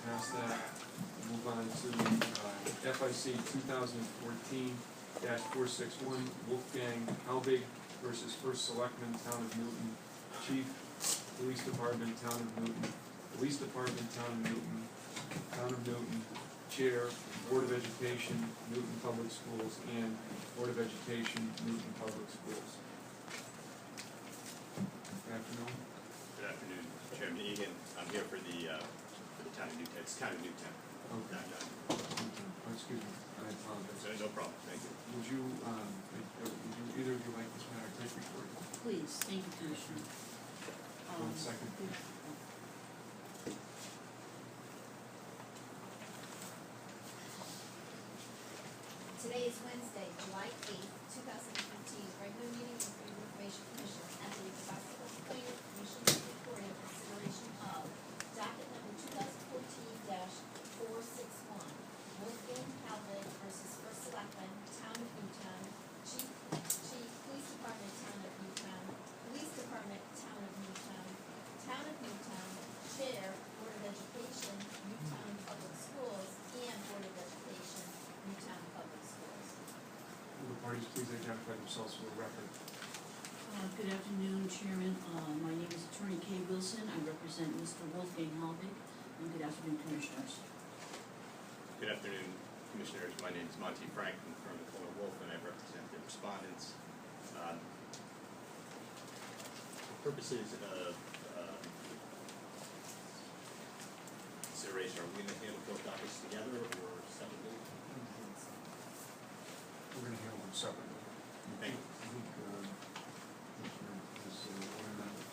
pass that. We'll move on to FIC 2014-461, Wolfgang Halbig versus First Selectman, Town of Newton, Chief, Police Department, Town of Newton, Police Department, Town of Newton, Town of Newton, Chair, Board of Education, Newton Public Schools, and Board of Education, Newton Public Schools. Good afternoon. Good afternoon, Chairman Egan. I'm here for the Town of Newtown. It's Town of Newtown. Okay. Oh, excuse me, I apologize. No problem, thank you. Would you either of you like this matter tape recorded? Please, thank you, Commissioner. 1 second. Today is Wednesday, July 8th, 2015, regular meeting of the Freedom of Information Commission, and the Advisory Planning Commission report in consideration of docket number 2014-461, Wolfgang Halbig versus First Selectman, Town of Newtown, Chief, Police Department, Town of Newtown, Police Department, Town of Newtown, Town of Newtown, Chair, Board of Education, Newtown Public Schools, and Board of Education, Newtown Public Schools. Will the parties please identify themselves for the record? Good afternoon, Chairman. My name is Attorney Kay Wilson. I represent Mr. Wolfgang Halbig. And good afternoon, Commissioners. Good afternoon, Commissioners. My name is Monty Franklin from the Fuller Wolf, and I represent the respondents. For purposes of consideration, are we going to handle both topics together or separately? We're going to handle them separately. Thank you. I think Commissioner has one amendment.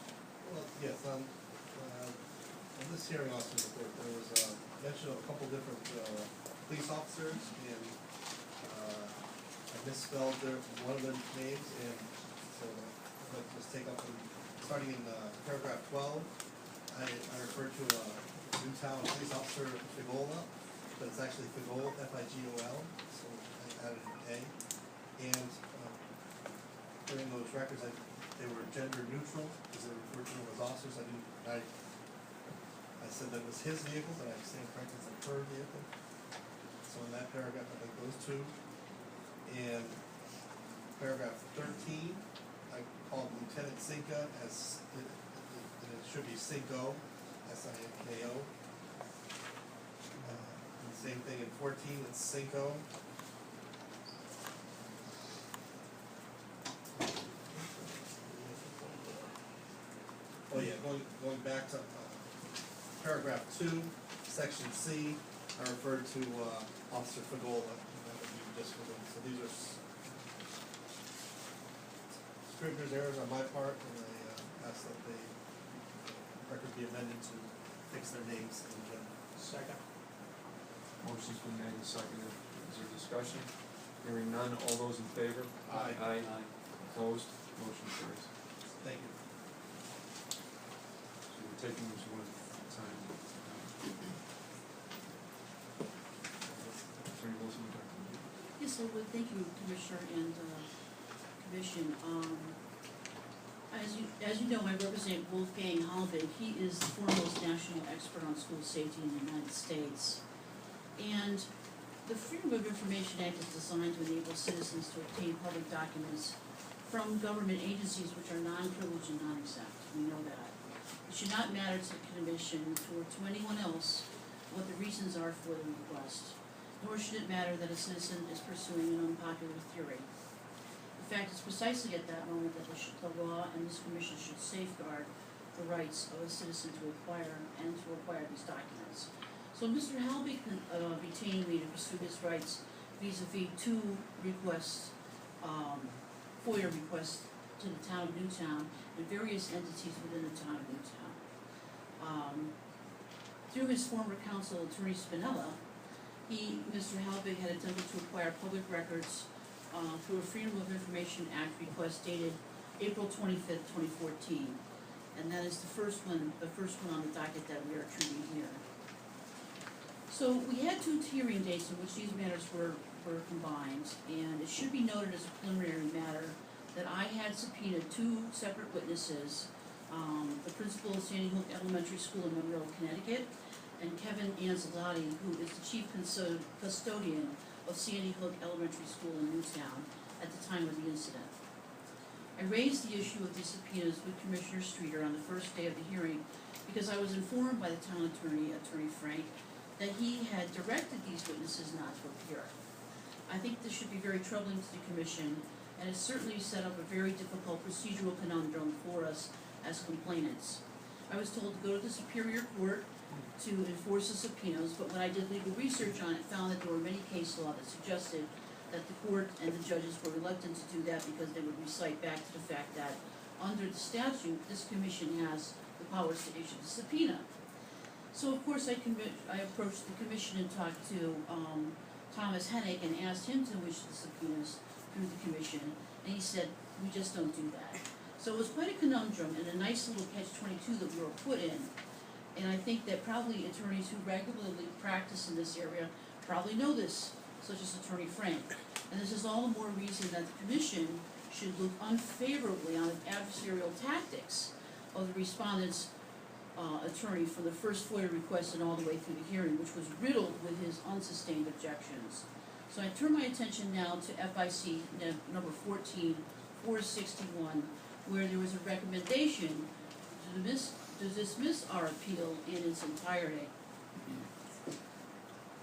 Well, yes, on this hearing officer report, there was a mention of a couple different police officers, and I misspelled one of their names, and so I'd like to just take up, starting in paragraph 12, I referred to Newtown police officer Figola, but it's actually Figol, F-I-G-O-L, so I added an A. And during those records, they were gender neutral, because they referred to them as officers. I said that it was his vehicle, but I stand corrected as her vehicle. So in that paragraph, I think those two. And paragraph 13, I called Lieutenant Cinco as, and it should be Cinco, S-I-N-K-O. And same thing in 14, it's Cinco. Oh yeah, going back to paragraph 2, section C, I referred to Officer Figola, and that would be just for them. So these are scrivener's errors on my part, and I ask that the record be amended to fix their names in general. Second. Motion's been made and seconded. Is there discussion? Hearing none, all those in favor? Aye. Aye. Opposed? Motion carries. Thank you. So we're taking this one at a time. Attorney Wilson, would you like to? Yes, I would. Thank you, Commissioner and Commission. As you know, I represent Wolfgang Halbig. He is the foremost national expert on school safety in the United States. And the Freedom of Information Act is designed to enable citizens to obtain public documents from government agencies which are non-privileged and non-exempt. We know that. It should not matter to the Commission or to anyone else what the reasons are for the request, nor should it matter that a citizen is pursuing an unpopular theory. In fact, it's precisely at that moment that the law and this Commission should safeguard the rights of a citizen to acquire these documents. So Mr. Halbig retained me to pursue his rights vis-a-vis two requests, FOIA requests to the Town of Newtown and various entities within the Town of Newtown. Through his former counsel, Attorney Spinella, Mr. Halbig had attempted to acquire public records through a Freedom of Information Act request dated April 25th, 2014. And that is the first one on the docket that we are treating here. So we had two hearing dates in which these matters were combined, and it should be noted as a preliminary matter that I had subpoenaed two separate witnesses, the principal of Sandy Hook Elementary School in Monroe, Connecticut, and Kevin Anzalotti, who is the chief custodian of Sandy Hook Elementary School in Newtown at the time of the incident. I raised the issue of these subpoenas with Commissioner Streeter on the first day of the hearing because I was informed by the town attorney, Attorney Frank, that he had directed these witnesses not to appear. I think this should be very troubling to the commission, and it certainly set up a very difficult procedural conundrum for us as complainants. I was told to go to the Superior Court to enforce the subpoenas, but when I did legal research on it, found that there were many case law that suggested that the court and the judges were reluctant to do that because they would recite back to the fact that under the statute, this commission has the powers to issue the subpoena. So of course I approached the commission and talked to Thomas Hennig and asked him to issue the subpoenas through the commission, and he said, we just don't do that. So it was quite a conundrum and a nice little catch-22 that we were put in. And I think that probably attorneys who regularly practice in this area probably know this, such as Attorney Frank. And this is all the more reason that the commission should look unfavorably on the adversarial tactics of the respondent's attorney from the first FOIA request and all the way through the hearing, which was riddled with his unsustained objections. So I turn my attention now to FIC number 14461, where there was a recommendation to dismiss our appeal in its entirety.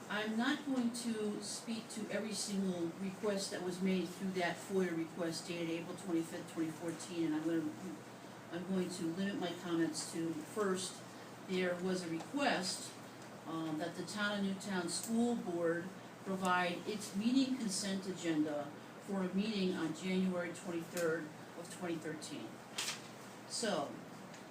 I'm not going to speak to every single request that was made through that FOIA request dated April 25th, 2014, and I'm going to limit my comments to, first, there was a request that the Town of Newtown School Board provide its meeting consent agenda for a meeting on January 23rd of 2013. So,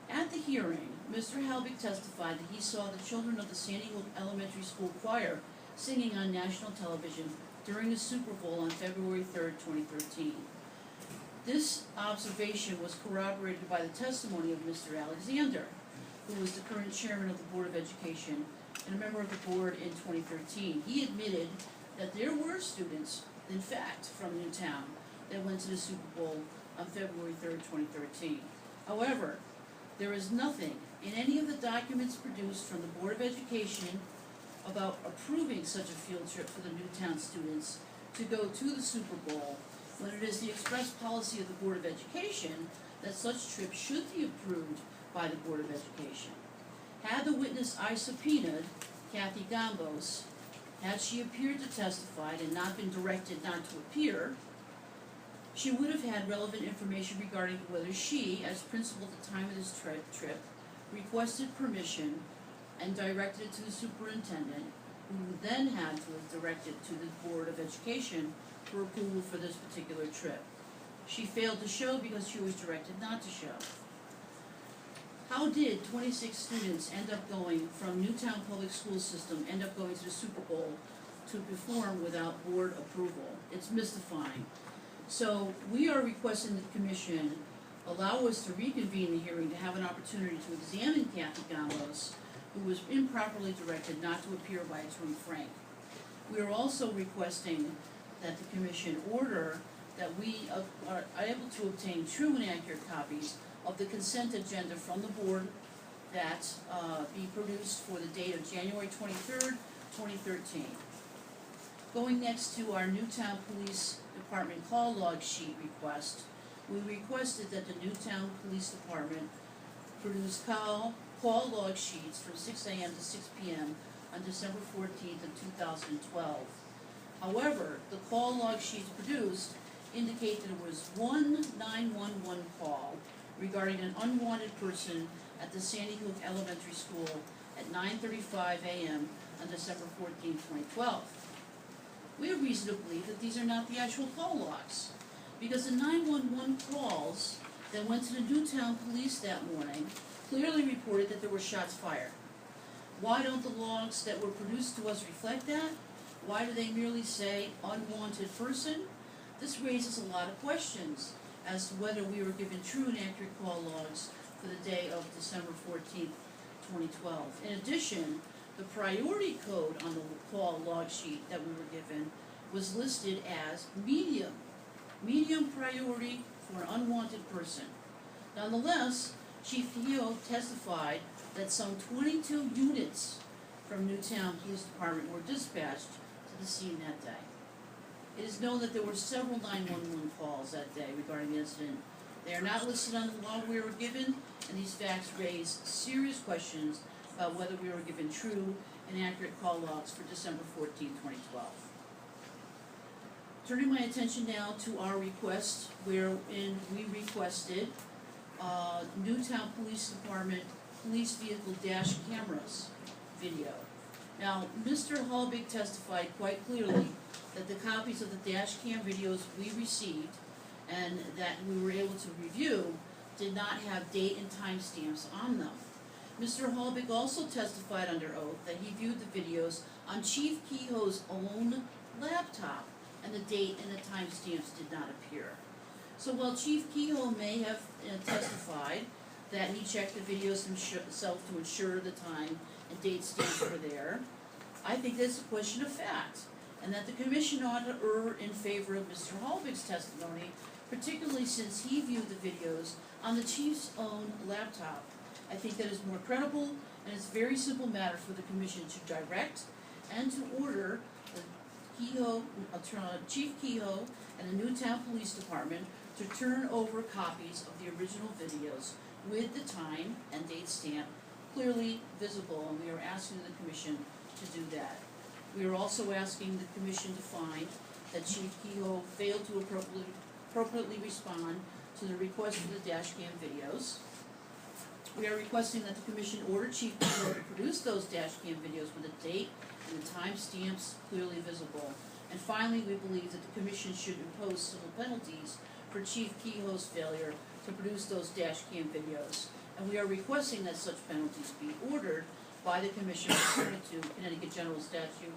at the hearing, Mr. Halbig testified that he saw the children of the Sandy Hook Elementary School choir singing on national television during the Super Bowl on February 3rd, 2013. This observation was corroborated by the testimony of Mr. Alexander, who was the current chairman of the Board of Education and a member of the board in 2013. He admitted that there were students, in fact, from Newtown that went to the Super Bowl on February 3rd, 2013. However, there is nothing in any of the documents produced from the Board of Education about approving such a field trip for the Newtown students to go to the Super Bowl, when it is the express policy of the Board of Education that such trips should be approved by the Board of Education. Had the witness I subpoenaed, Kathy Gambos, had she appeared to testify and not been directed not to appear, she would have had relevant information regarding whether she, as principal at the time of this trip, requested permission and directed it to the superintendent, who then had to have directed to the Board of Education for approval for this particular trip. She failed to show because she was directed not to show. How did 26 students end up going from Newtown Public School System, end up going to the Super Bowl to perform without board approval? It's mystifying. So we are requesting the commission allow us to reconvene the hearing to have an opportunity to examine Kathy Gambos, who was improperly directed not to appear by Attorney Frank. We are also requesting that the commission order that we are able to obtain true and accurate copies of the consent agenda from the board that be produced for the date of January 23rd, 2013. Going next to our Newtown Police Department call log sheet request, we requested that the Newtown Police Department produce call log sheets from 6 a.m. to 6 p.m. on December 14th of 2012. However, the call log sheets produced indicate that there was one 911 call regarding an unwanted person at the Sandy Hook Elementary School at 9:35 a.m. on December 14, 2012. We have reason to believe that these are not the actual call logs, because the 911 calls that went to the Newtown police that morning clearly reported that there were shots fired. Why don't the logs that were produced to us reflect that? Why do they merely say unwanted person? This raises a lot of questions as to whether we were given true and accurate call logs for the day of December 14th, 2012. In addition, the priority code on the call log sheet that we were given was listed as medium priority for an unwanted person. Nonetheless, Chief Theo testified that some 22 units from Newtown Police Department were dispatched to the scene that day. It is known that there were several 911 calls that day regarding the incident. They are not listed on the log we were given, and these facts raise serious questions about whether we were given true and accurate call logs for December 14, 2012. Turning my attention now to our request, wherein we requested Newtown Police Department police vehicle dash cameras video. Now, Mr. Halbig testified quite clearly that the copies of the dash cam videos we received and that we were able to review did not have date and time stamps on them. Mr. Halbig also testified under oath that he viewed the videos on Chief Kehoe's own laptop, and the date and the time stamps did not appear. So while Chief Kehoe may have testified that he checked the videos himself to ensure the time and date stamps were there, I think that's a question of fact, and that the commission ought to err in favor of Mr. Halbig's testimony, particularly since he viewed the videos on the chief's own laptop. I think that is more credible, and it's a very simple matter for the commission to direct and to order Chief Kehoe and the Newtown Police Department to turn over copies of the original videos with the time and date stamp clearly visible, and we are asking the commission to do that. We are also asking the commission to find that Chief Kehoe failed to appropriately respond to the request for the dash cam videos. We are requesting that the commission order Chief Kehoe to produce those dash cam videos with the date and the time stamps clearly visible. And finally, we believe that the commission should impose civil penalties for Chief Kehoe's failure to produce those dash cam videos. And we are requesting that such penalties be ordered by the commission pursuant to Connecticut General Statute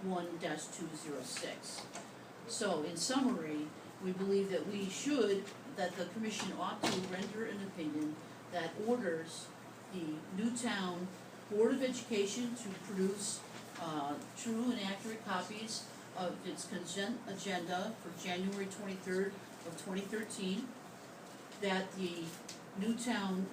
1-206. So, in summary, we believe that the commission ought to render an opinion that orders the Newtown Board of Education to produce true and accurate copies of its consent agenda for January 23rd of 2013, that the Newtown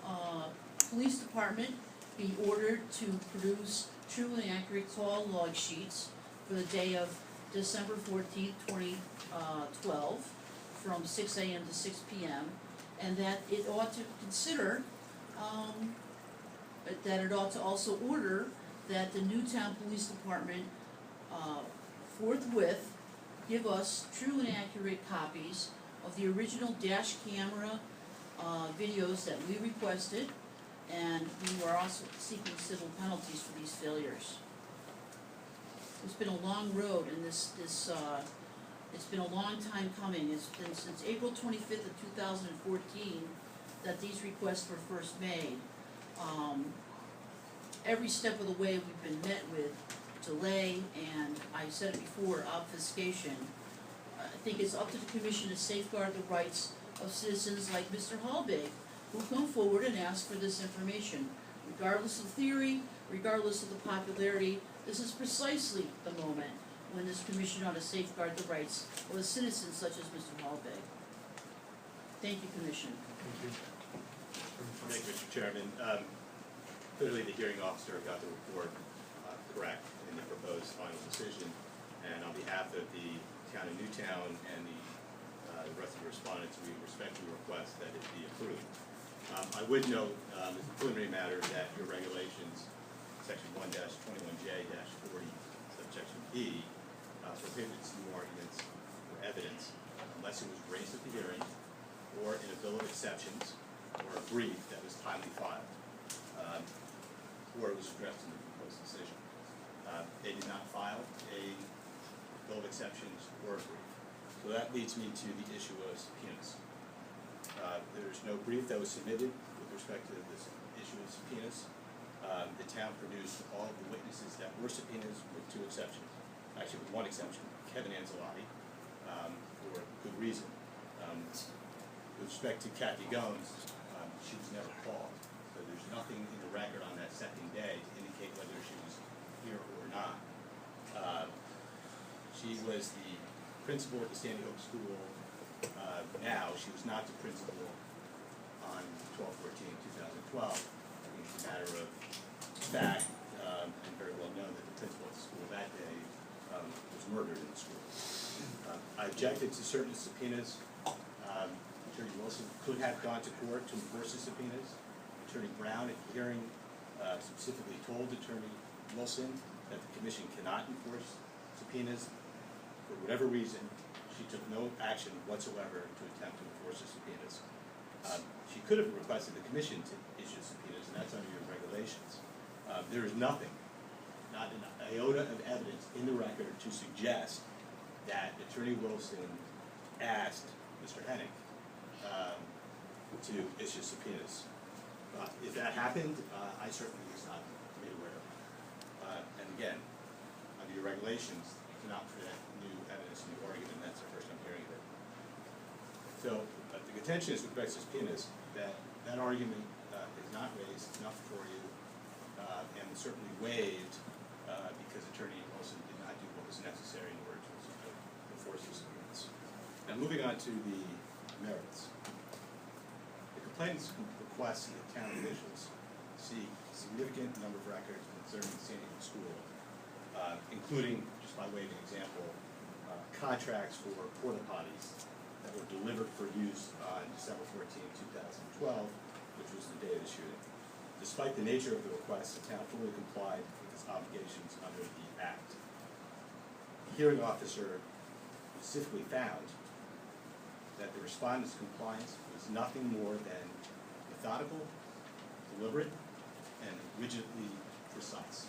Police Department be ordered to produce true and accurate call log sheets for the day of December 14th, 2012, from 6 a.m. to 6 p.m., and that it ought to consider, that it ought to also order that the Newtown Police Department forthwith give us true and accurate copies of the original dash camera videos that we requested, and we are also seeking civil penalties for these failures. It's been a long road, and it's been a long time coming. It's been since April 25th of 2014 that these requests were first made. Every step of the way we've been met with delay, and I said it before, obfuscation. I think it's up to the commission to safeguard the rights of citizens like Mr. Halbig, who come forward and ask for this information. Regardless of theory, regardless of the popularity, this is precisely the moment when this commission ought to safeguard the rights of a citizen such as Mr. Halbig. Thank you, Commission. Thank you. Thank you, Mr. Chairman. Clearly, the hearing officer got the report correct in the proposed final decision, and on behalf of the town of Newtown and the rest of the respondents, we respectfully request that it be approved. I would note, as a preliminary matter, that your regulations, section 1-21J-40, subsection B, prohibits new arguments or evidence unless it was raised at the hearing or in a bill of exceptions or a brief that was timely filed, or it was addressed in the proposed decision. They did not file a bill of exceptions or a brief. So that leads me to the issue of subpoenas. There's no brief that was submitted with respect to this issue of subpoenas. The town produced all of the witnesses that were subpoenas with two exceptions. Actually, with one exception, Kevin Anzalotti, for good reason. With respect to Kathy Gomes, she was never called. So there's nothing in the record on that second day to indicate whether she was here or not. She was the principal at the Sandy Hook School now. She was not the principal on 12/14/2012. I think it's a matter of fact and very well known was murdered in the school. I objected to certain subpoenas. Attorney Wilson could have gone to court to enforce the subpoenas. Attorney Brown at the hearing specifically told Attorney Wilson that the commission cannot enforce subpoenas. For whatever reason, she took no action whatsoever to attempt to enforce the subpoenas. She could have requested the commission to issue subpoenas, and that's under your regulations. There is nothing, not an iota of evidence in the record to suggest that Attorney Wilson asked Mr. Hennig to issue subpoenas. If that happened, I certainly was not made aware of. And again, under your regulations, you cannot present new evidence, new argument. That's the first I'm hearing of it. So the contention is with respect to subpoenas that argument is not raised, it's not before you, and certainly waived because Attorney Wilson did not do what was necessary in order to enforce the subpoenas. Now moving on to the merits. The complainant's requests that town officials seek a significant number of records concerning the standing of the school, including, just by way of an example, contracts for porta potties that were delivered for use on December 14, 2012, which was the day of the shooting. Despite the nature of the request, the town fully complied with its obligations under the Act. The hearing officer specifically found that the respondent's compliance was nothing more than methodical, deliberate, and rigidly precise.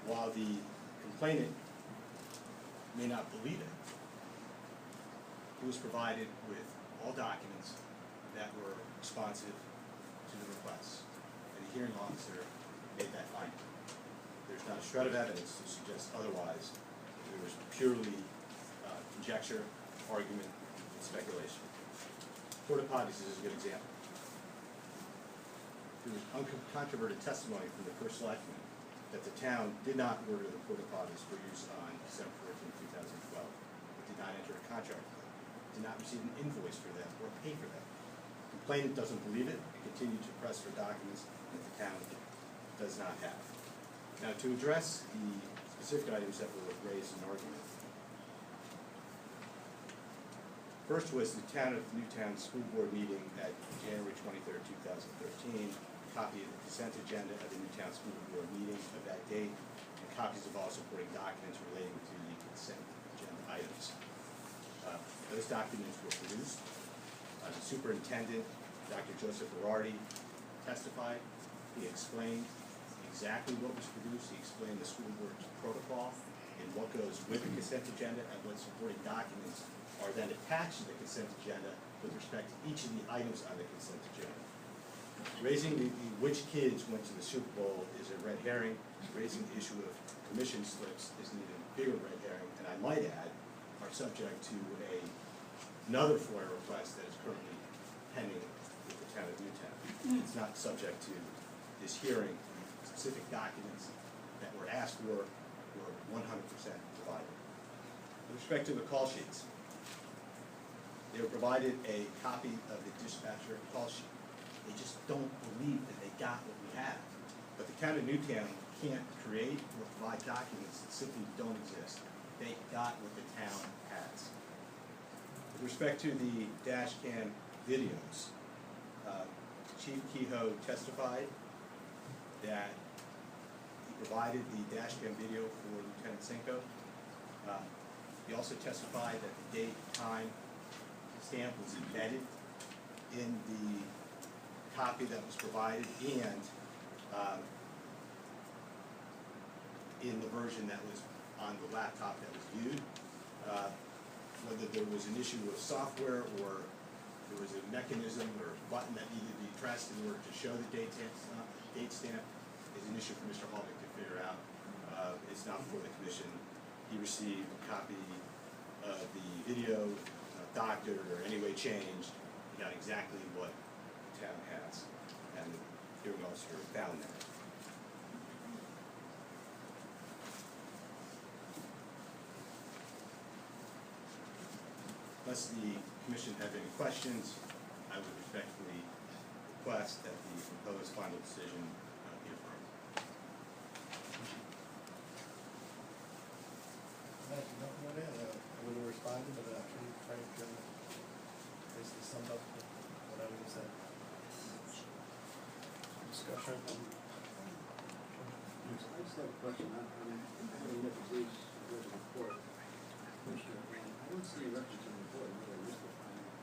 While the complainant may not believe it, he was provided with all documents that were responsive to the request, and the hearing officer made that finding. There's not a shred of evidence to suggest otherwise. There was purely conjecture, argument, and speculation. Porta potties is a good example. There was uncontroverted testimony from the first selectman that the town did not order the porta potties for use on December 14, 2012. It did not enter a contract with them. It did not receive an invoice for them or pay for them. The complainant doesn't believe it and continued to press for documents that the town does not have. Now, to address the specific items that were raised in argument, first was the town of Newtown School Board meeting at January 23, 2013, a copy of the consent agenda of the Newtown School Board meeting of that date, and copies of all supporting documents relating to the consent agenda items. Those documents were produced. The superintendent, Dr. Joseph Berardi, testified. He explained exactly what was produced. He explained the school board's protocol and what goes with the consent agenda and what supporting documents are then attached to the consent agenda with respect to each of the items on the consent agenda. Raising which kids went to the Super Bowl is a red herring. Raising the issue of commission slips is an even bigger red herring, and I might add, are subject to another FOIA request that is currently pending with the town of Newtown. It's not subject to this hearing. Specific documents that were asked for were 100% provided. With respect to the call sheets, they were provided a copy of the dispatcher call sheet. They just don't believe that they got what we have. But the town of Newtown can't create or provide documents that simply don't exist. They got what the town has. With respect to the dash cam videos, Chief Kehoe testified that he provided the dash cam video for Lieutenant Cinco. He also testified that the date, time, stamp was embedded in the copy that was provided and in the version that was on the laptop that was viewed. Whether there was an issue with software or there was a mechanism or button that needed to be pressed in order to show the date stamp is an issue for Mr. Halbig to figure out. It's not for the commission. He received a copy of the video, doctored or any way changed. He got exactly what the town has, and the hearing officer found that. Unless the commission have any questions, I would respectfully request that the proposed final decision be affirmed. discussion? I just have a question, I mean, I haven't looked at these, read the report, Commissioner, and I don't see a reference in the report, whether it's the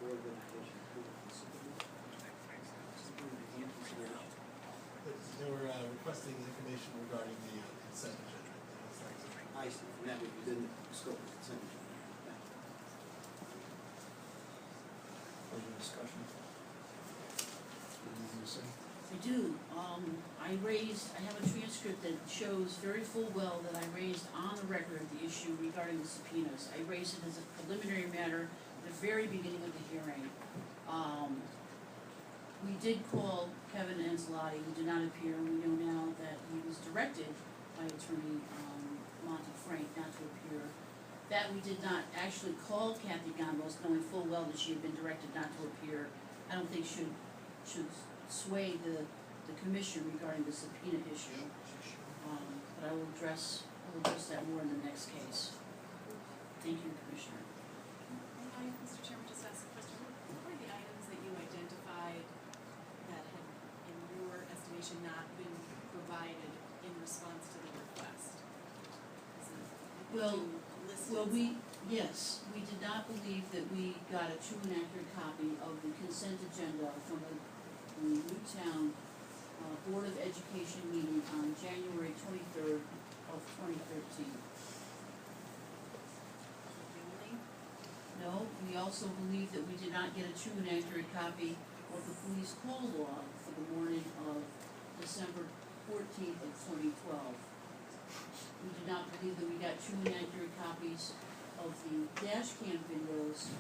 Board of Education approval facility. They were requesting information regarding the consent agenda. I see, and that would be within the scope of consent agenda. Thank you. Further discussion? Anything to say? I do. I have a transcript that shows very full well that I raised on the record the issue regarding the subpoenas. I raised it as a preliminary matter at the very beginning of the hearing. We did call Kevin Ancelotti, who did not appear, and we know now that he was directed by Attorney Monty Frank not to appear. That we did not actually call Kathy Gambos, knowing full well that she had been directed not to appear, I don't think should sway the commission regarding the subpoena issue. But I will address that more in the next case. Thank you, Commissioner. Hi, Mr. Chairman, just ask a question. What were the items that you identified that had, in your estimation, not been provided in response to the request? Well, yes, we did not believe that we got a true and accurate copy of the consent agenda from the Newtown Board of Education meeting on January 23rd of 2013. No, we also believe that we did not get a true and accurate copy of the police call log for the morning of December 14th of 2012. We did not believe that we got true and accurate copies of the dash cam videos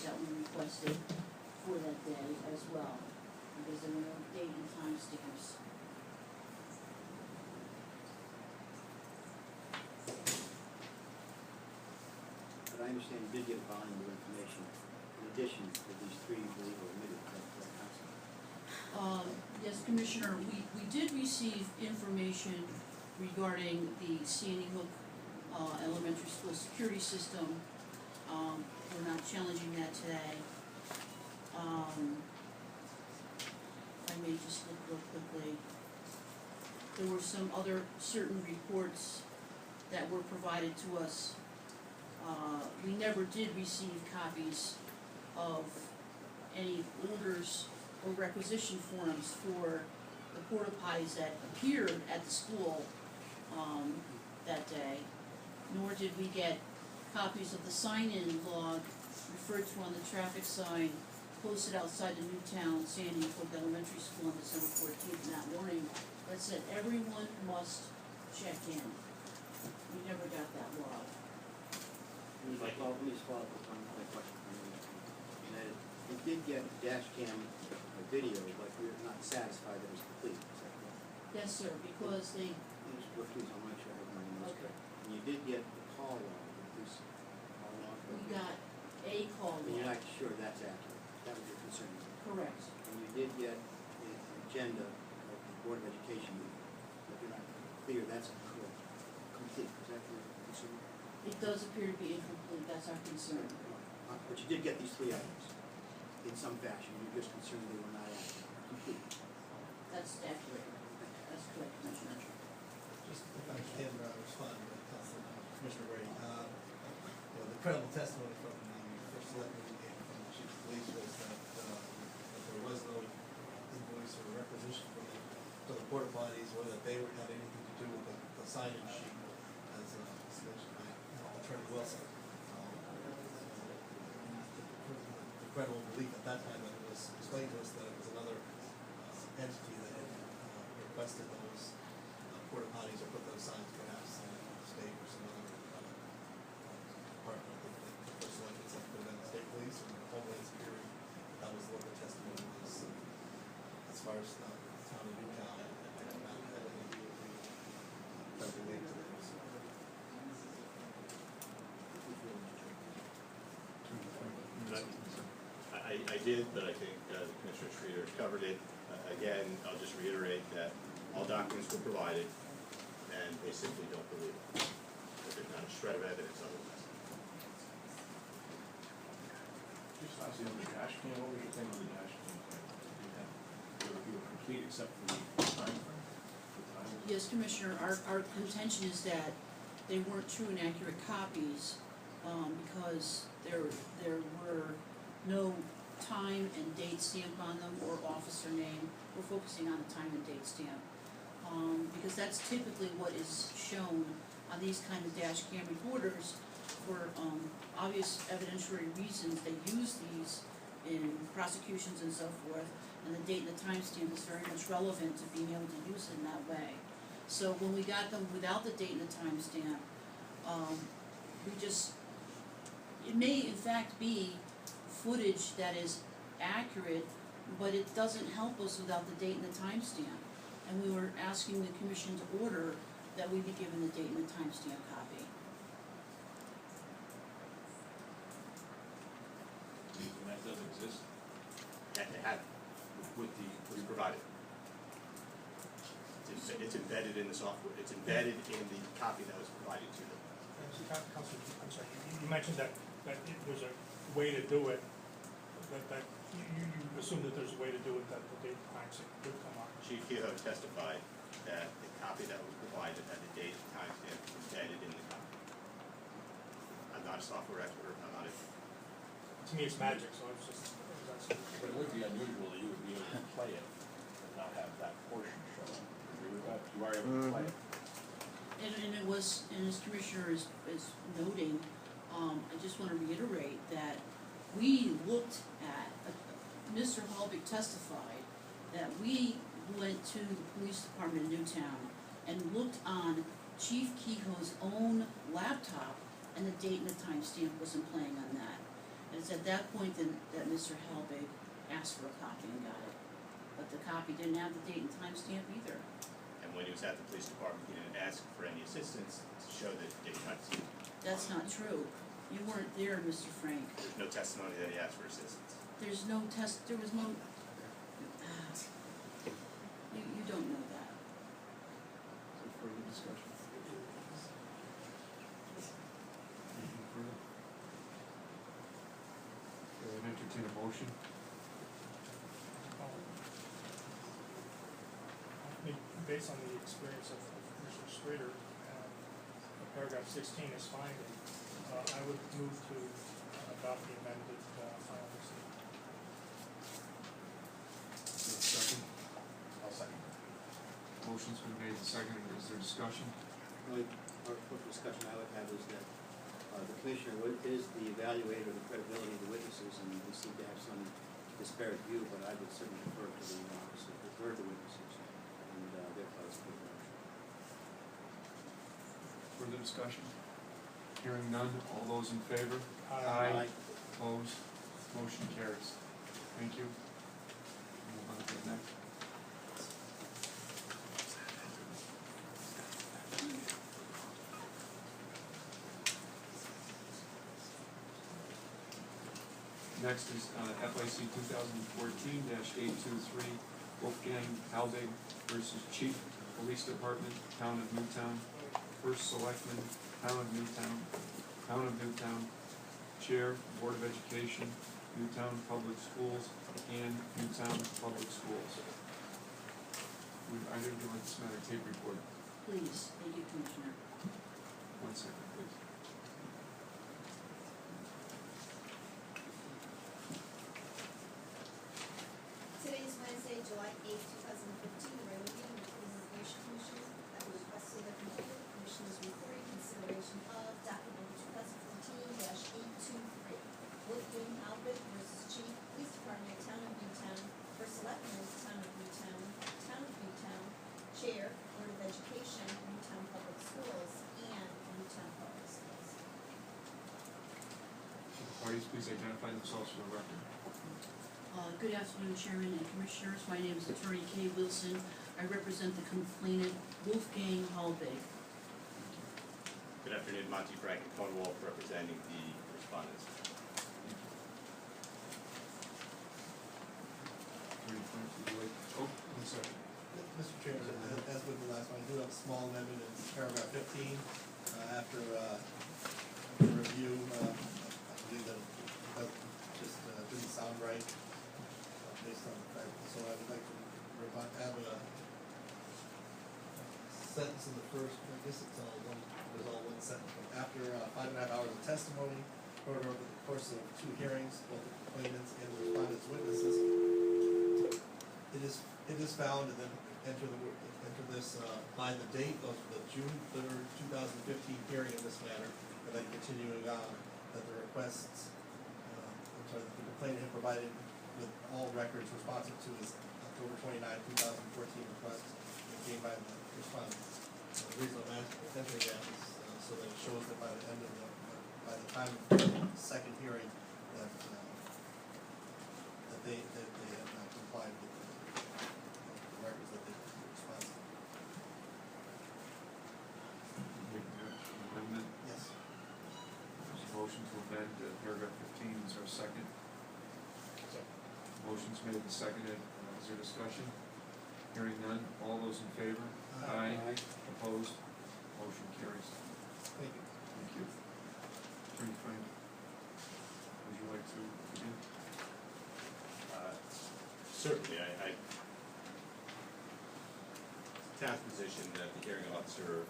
that we requested for that day as well, because there were no date and time stamps. But I understand you did get a volume of information in addition to these three you believe were omitted, correct, Council? Yes, Commissioner, we did receive information regarding the Sandy Hook Elementary School security system. We're not challenging that today. If I may just look real quickly. There were some other certain reports that were provided to us. We never did receive copies of any orders or requisition forms for the porta potties that appeared at the school that day, nor did we get copies of the sign-in log referred to on the traffic sign posted outside the Newtown Sandy Hook Elementary School on December 14th in that morning that said everyone must check in. We never got that log. Let me just follow up with one other question from you. And that is, we did get dash cam video, but we're not satisfied that it was complete, is that correct? Yes, sir, because they, Just go through, so I'll make sure I have my notes Okay. correct. And you did get the call log, the police call log. we got a call And you're log. not sure that's accurate, that was your concern. Correct. And you did get an agenda of the Board of Education meeting, but you're not clear that's correct, complete, is that your concern? It does appear to be incomplete, that's our concern. But you did get these three items in some fashion, you're just concerned they were not accurate, complete. That's accurate. That's correct, Commissioner. Just if I can respond, Council, Commissioner Brady, the credible testimony from the first selectman and from the chief of police was that there was no invoice or requisition for the porta potties, or that they had anything to do with the sign-in sheet, as mentioned by Attorney Wilson. The credible belief at that time that it was explained to us that it was another entity that had requested those porta potties or put those signs, perhaps state or some other department. I think the first selectman said it could have been the state police or Homeland Security. That was what the testimony was. As far as the town of Newtown, I have not had any related to this. I did, but I think Commissioner Streeter covered it. Again, I'll just reiterate that all documents were provided, and they simply don't believe it. That there's not a shred of evidence otherwise. Just lastly, on the dash cam, what was your thing on the dash cam? You were confused complete except for the time frame? The time? Yes, Commissioner, our contention is that they weren't true and accurate copies, because there were no time and date stamp on them or officer name. We're focusing on the time and date stamp. Because that's typically what is shown on these kind of dash cam recorders for, obvious evidentiary reasons. They use these in prosecutions and so forth, and the date and the time stamp is very much relevant to being able to use it in that way. So when we got them without the date and the time stamp, it may in fact be footage that is accurate, but it doesn't help us without the date and the time stamp. And we were asking the commission to order that we be given the date and the time stamp copy. And that doesn't exist That they have, with the, we provided. It's embedded in the software, it's embedded in the copy that was provided to them. Councilor, I'm sorry, you mentioned that there's a way to do it, that you assume that there's a way to do it that the date and time stamp could come on. Chief Kehoe testified that the copy that was provided had the date and timestamp embedded in the copy. I'm not a software expert, I'm not a, To me, it's magic, so it's just, that's. but it would be unusual that you would be able to play it and not have that portion shown. You are able to play it. And it was, and as Commissioner is noting, I just want to reiterate that we looked at, Mr. Halbig testified that we went to the police department in Newtown and looked on Chief Kehoe's own laptop, and the date and the timestamp wasn't playing on that. And it's at that point that Mr. Halbig asked for a copy and got it. But the copy didn't have the date and timestamp either. and when he was at the police department, he didn't ask for any assistance to show that the date and timestamp. That's not true. You weren't there, Mr. Frank. There's no testimony that he asked for assistance. There was no, you don't know that. Further discussion? Anything further? Okay, I'd entertain a motion. Based on the experience of Commissioner Strader, paragraph 16 is finding, I would move to adopt the amended final decision. Is there a second? I'll second. Motion's been made and seconded. Is there discussion? Only part of discussion I would have is that the commissioner is the evaluator of the credibility of the witnesses, and we seem to have some disparate view, but I would certainly defer to the officer, defer to the witnesses, and therefore it's a good motion. Further discussion? Hearing none. All those in favor? Aye. Opposed? Motion carries. Thank you. Move on to the next. Next is FIC 2014-823, Wolfgang Halbig versus Chief, Police Department, Town of Newtown, First Selectman, Town of Newtown, Chair, Board of Education, Newtown Public Schools, and Newtown Public Schools. Would either of you like this matter tape recorded? Please, thank you, Commissioner. 1 second, please. Today is Wednesday, July 8th, 2015. We're reviewing the Freedom of Information Commission that was requested of the computer. The commission is reporting consideration of document 2014-823. Wolfgang Halbig versus Chief, Police Department, Town of Newtown, First Selectman, Town of Newtown, Chair, Board of Education, Newtown Public Schools, and Newtown Public Schools. Parties, please identify themselves for the record. Good afternoon, Chairman and Commissioners. My name is Attorney Kay Wilson. I represent the complainant Wolfgang Halbig. Good afternoon, Monty Frank and Cornwall representing the respondents. Attorney Frank, would you like, oh, 1 second. Mr. Chairman, as with the last one, I do have a small amendment in paragraph 15. After review, I believe that it just didn't sound right based on the fact. So I would like to add a sentence in the first, I guess it's all one, it was all one sentence. But after 5.5 hours of testimony, heard over the course of 2 hearings, both the complainants and the respondents' witnesses, it is found, and then enter this by the date of the June 3rd, 2015 hearing in this matter, and then continuing on, that the requests, that the complainant had provided with all records responsive to his October 29, 2014 request made by the respondent. The reason I'm entering that is so that it shows that by the end of by the time of the second hearing, that they had complied with the records that they responded. Make that amendment. Yes. There's a motion to amend paragraph 15. Is there a second? Motion's made and seconded. Is there discussion? Hearing none. All those in favor? Aye. Opposed? Motion carries. Thank you. Thank you. Attorney Frank, would you like to begin? Certainly, town's position that the hearing officer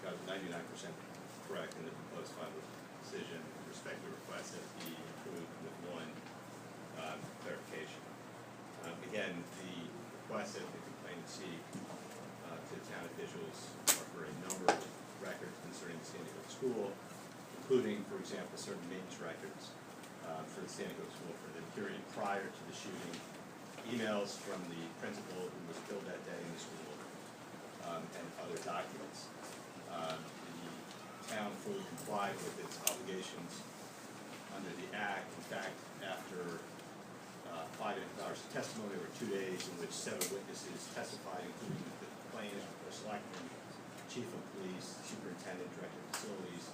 got 99% correct in the proposed final decision with respect to requests that be approved with one clarification. Again, the requests that the complainant seek to town officials are for a number of records concerning the Sandy Hook School, including, for example, certain maintenance records for the Sandy Hook School for the period prior to the shooting, emails from the principal who was killed that day in the school, and other documents. The town fully complied with its obligations under the Act. In fact, after 5.5 hours of testimony, there were 2 days in which 7 witnesses testified, including the complainant, the selectman, chief of police, superintendent, director of facilities,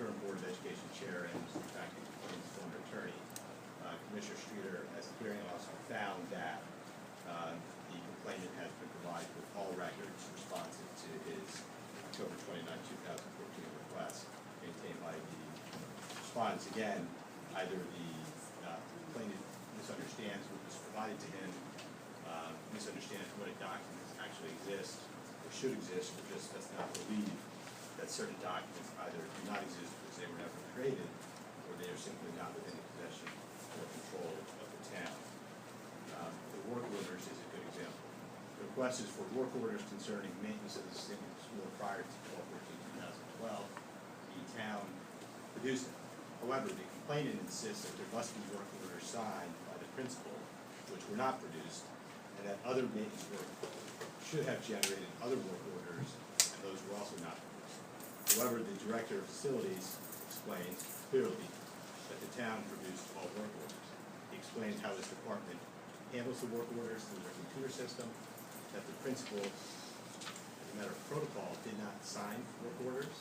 current board of education chair, and in fact, the complainant's former attorney. Commissioner Streeter, as the hearing officer, found that the complainant has been provided with all records responsive to his October 29, 2014 request maintained by the respondents. Again, either the complainant misunderstands what was provided to him, misunderstands what documents actually exist or should exist, or just does not believe that certain documents either do not exist because they were never created, or they are simply not within the possession or control of the town. The work orders is a good example. The request is for work orders concerning maintenance of the Sandy Hook School prior to 12/14/2012. The town produced them. However, the complainant insists that there must be work orders signed by the principal, which were not produced, and that other maintenance work should have generated other work orders, and those were also not produced. However, the director of facilities explains clearly that the town produced all work orders. He explains how his department handles the work orders through their computer system, that the principal, as a matter of protocol, did not sign work orders,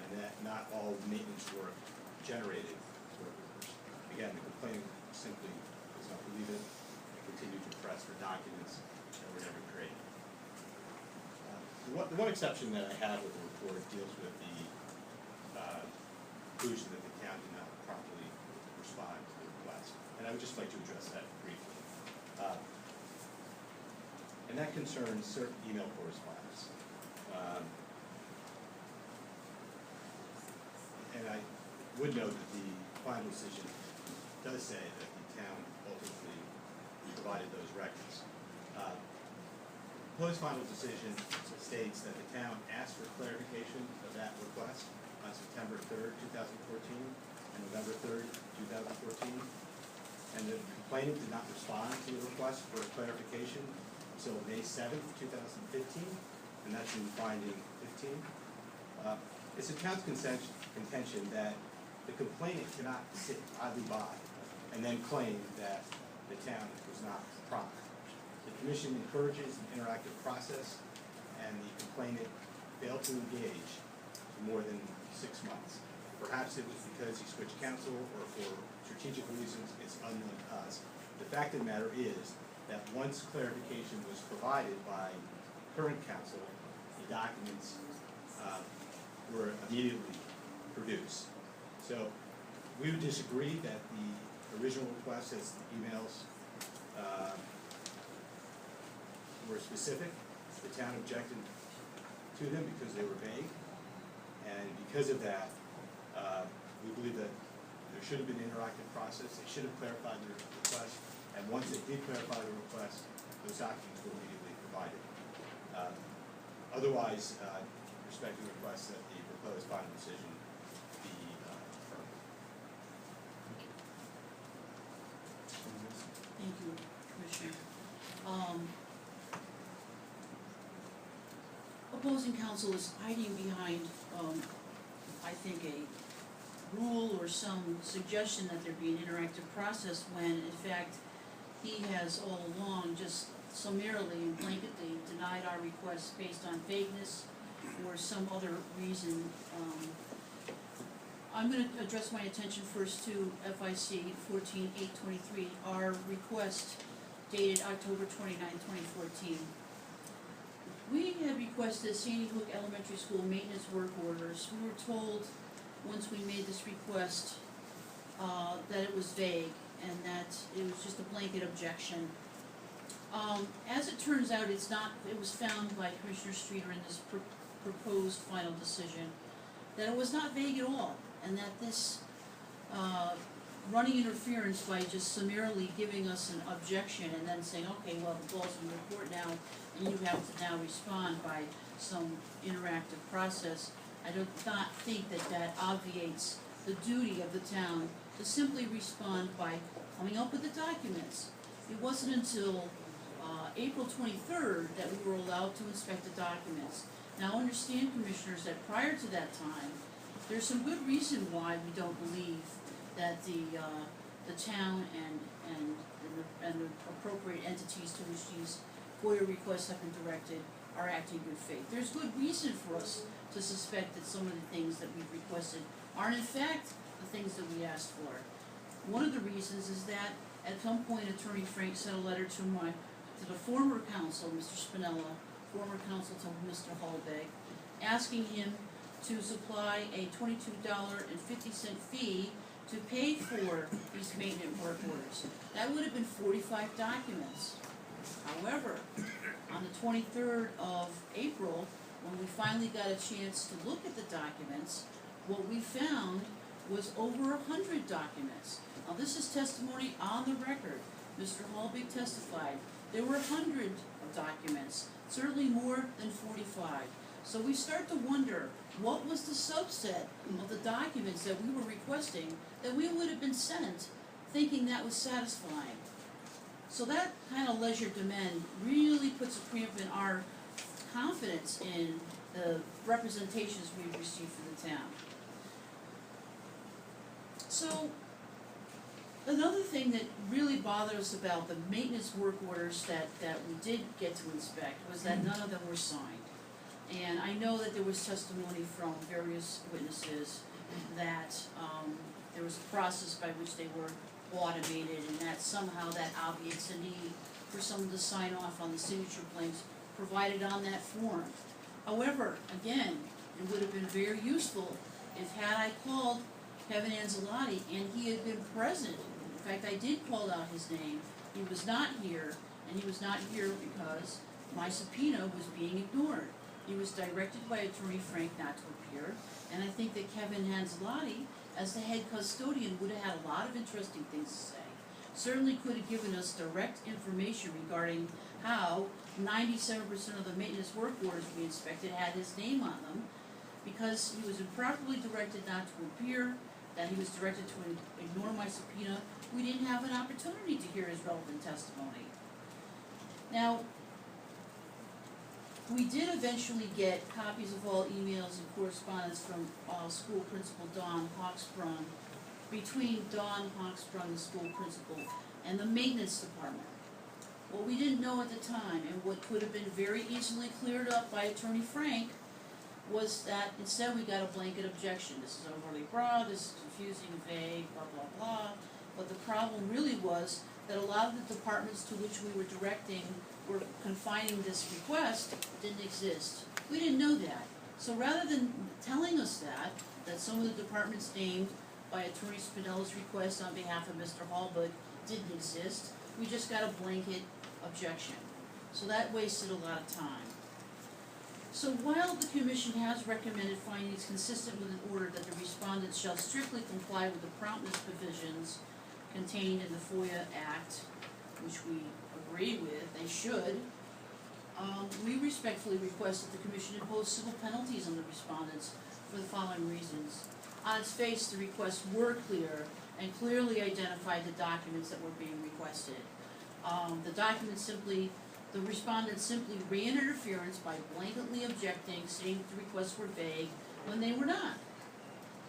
and that not all maintenance work generated work orders. Again, the complainant simply does not believe it and continued to press for documents that were never created. The one exception that I have with the report deals with the conclusion that the town did not properly respond to the request, and I would just like to address that briefly. And that concerns certain email correspondence. And I would note that the final decision does say that the town ultimately provided those records. Proposed final decision states that the town asked for clarification of that request on September 3rd, 2014, and November 3rd, 2014, and the complainant did not respond to the request for clarification until May 7th, 2015, and that's in finding 15. It's the town's contention that the complainant cannot sit idly by and then claim that the town was not prompt. The commission encourages an interactive process, and the complainant failed to engage for more than 6 months. Perhaps it was because he switched counsel or for strategic reasons, it's unknown to us. The fact of the matter is that once clarification was provided by current counsel, the documents were immediately produced. So we would disagree that the original request, as the emails were specific. The town objected to them because they were vague. And because of that, we believe that there should have been an interactive process. They should have clarified their request. And once they did clarify the request, those documents were immediately provided. Otherwise, respecting the request that the proposed final decision be affirmed. Thank you, Commissioner. Opposing counsel is hiding behind, I think, a rule or some suggestion that there be an interactive process when, in fact, he has all along just summarily and blanketly denied our requests based on vagueness or some other reason. I'm gonna address my attention first to FIC 14-823, our request dated October 29, 2014. We had requested Sandy Hook Elementary School maintenance work orders. We were told, once we made this request, that it was vague and that it was just a blanket objection. As it turns out, it's not. It was found by Commissioner Streeter in this proposed final decision that it was not vague at all, and that this running interference by just summarily giving us an objection and then saying, okay, well, the ball's in your court now, and you have to now respond by some interactive process. I do not think that that obviates the duty of the town to simply respond by coming up with the documents. It wasn't until April 23rd that we were allowed to inspect the documents. Now understand, Commissioners, that prior to that time, there's some good reason why we don't believe that the town and the appropriate entities to which these FOIA requests have been directed are acting in good faith. There's good reason for us to suspect that some of the things that we've requested aren't in fact the things that we asked for. One of the reasons is that at some point Attorney Frank sent a letter to the former counsel, Mr. Spinella, former counsel to Mr. Halbig, asking him to supply a $22.50 fee to pay for these maintenance work orders. That would have been 45 documents. However, on the 23rd of April, when we finally got a chance to look at the documents, what we found was over 100 documents. Now this is testimony on the record. Mr. Halbig testified. There were 100 of documents, certainly more than 45. So we start to wonder, what was the subset of the documents that we were requesting that we would have been sent thinking that was satisfying? So that kind of leisure demand really puts a crimp in our confidence in the representations we've received from the town. So another thing that really bothered us about the maintenance work orders that we did get to inspect was that none of them were signed. And I know that there was testimony from various witnesses that there was a process by which they were automated and that somehow that obviates the need for someone to sign off on the signature blanks provided on that form. However, again, it would have been very useful if had I called Kevin Angelotti and he had been present. In fact, I did call out his name. He was not here, and he was not here because my subpoena was being ignored. He was directed by Attorney Frank not to appear, and I think that Kevin Angelotti, as the head custodian, would have had a lot of interesting things to say. Certainly could have given us direct information regarding how 97% of the maintenance work orders we inspected had his name on them, because he was improperly directed not to appear, that he was directed to ignore my subpoena. We didn't have an opportunity to hear his relevant testimony. Now, we did eventually get copies of all emails and correspondence from school principal Don Hawksprung, between Don Hawksprung, the school principal, and the maintenance department. What we didn't know at the time, and what could have been very easily cleared up by Attorney Frank, was that instead we got a blanket objection. This is overly broad, this is confusing, vague, blah, blah, blah. But the problem really was that a lot of the departments to which we were directing were confining this request didn't exist. We didn't know that. So rather than telling us that some of the departments named by Attorney Spinella's request on behalf of Mr. Halbig didn't exist, we just got a blanket objection. So that wasted a lot of time. So while the commission has recommended findings consistent with an order that the respondents shall strictly comply with the promptness provisions contained in the FOIA Act, which we agree with, they should, we respectfully request that the commission impose civil penalties on the respondents for the following reasons. On its face, the requests were clear and clearly identified the documents that were being requested. The respondents simply ran interference by blanketly objecting, saying that the requests were vague when they were not.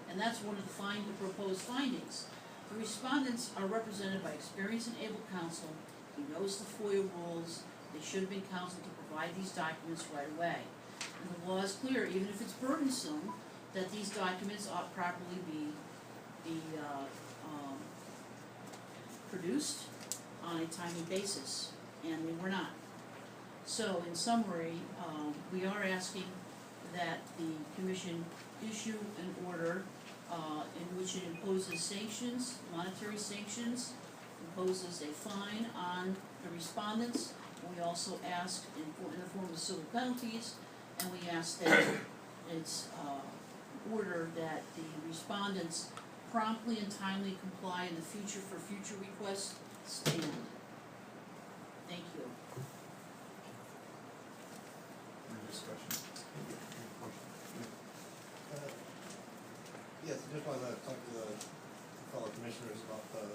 And that's one of the proposed findings. The respondents are represented by experienced and able counsel who knows the FOIA rules. They should have been counseled to provide these documents right away. And the law is clear, even if it's burdensome, that these documents ought properly be produced on a timely basis, and they were not. So, in summary, we are asking that the commission issue an order in which it imposes sanctions, monetary sanctions, imposes a fine on the respondents. We also ask in the form of civil penalties, and we ask that it's order that the respondents promptly and timely comply in the future for future requests stand. Thank you. Any discussion? Any question? Yes, I just wanted to talk to the fellow commissioners about the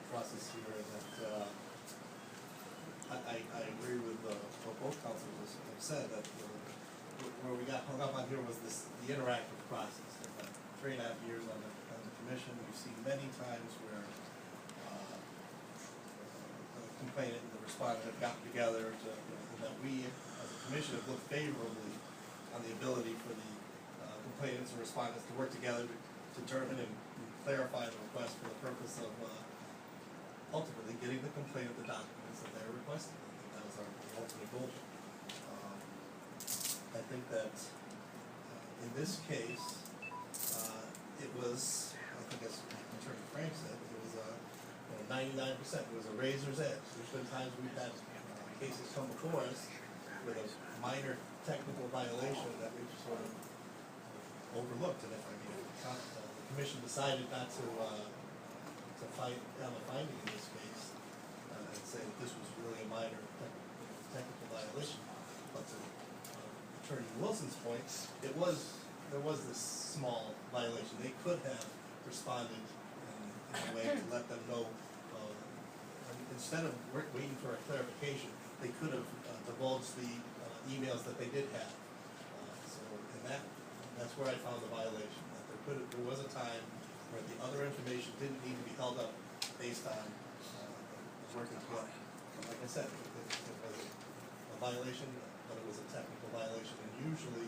process here, and that I agree with what both councils have said, that where we got hung up on here was the interactive process. I've got 3.5 years on the commission. We've seen many times where the complainant and the respondent have gotten together and that we, as a commission, have looked favorably on the ability for the complainants and respondents to work together to determine and clarify the request for the purpose of ultimately getting the complainant the documents that they're requesting. I think that was our ultimate goal. I think that in this case, it was, I think as Attorney Frank said, it was 99%. It was a razor's edge. There's been times we've had cases come before us with a minor technical violation that we've sort of overlooked. And if the commission decided not to have a finding in this case and say that this was really a minor technical violation, but to Attorney Wilson's point, there was this small violation. They could have responded in a way to let them know, instead of waiting for a clarification, they could have divulged the emails that they did have. That's where I found the violation. That there was a time where the other information didn't need to be held up based on working together. Like I said, it was a violation, but it was a technical violation, and usually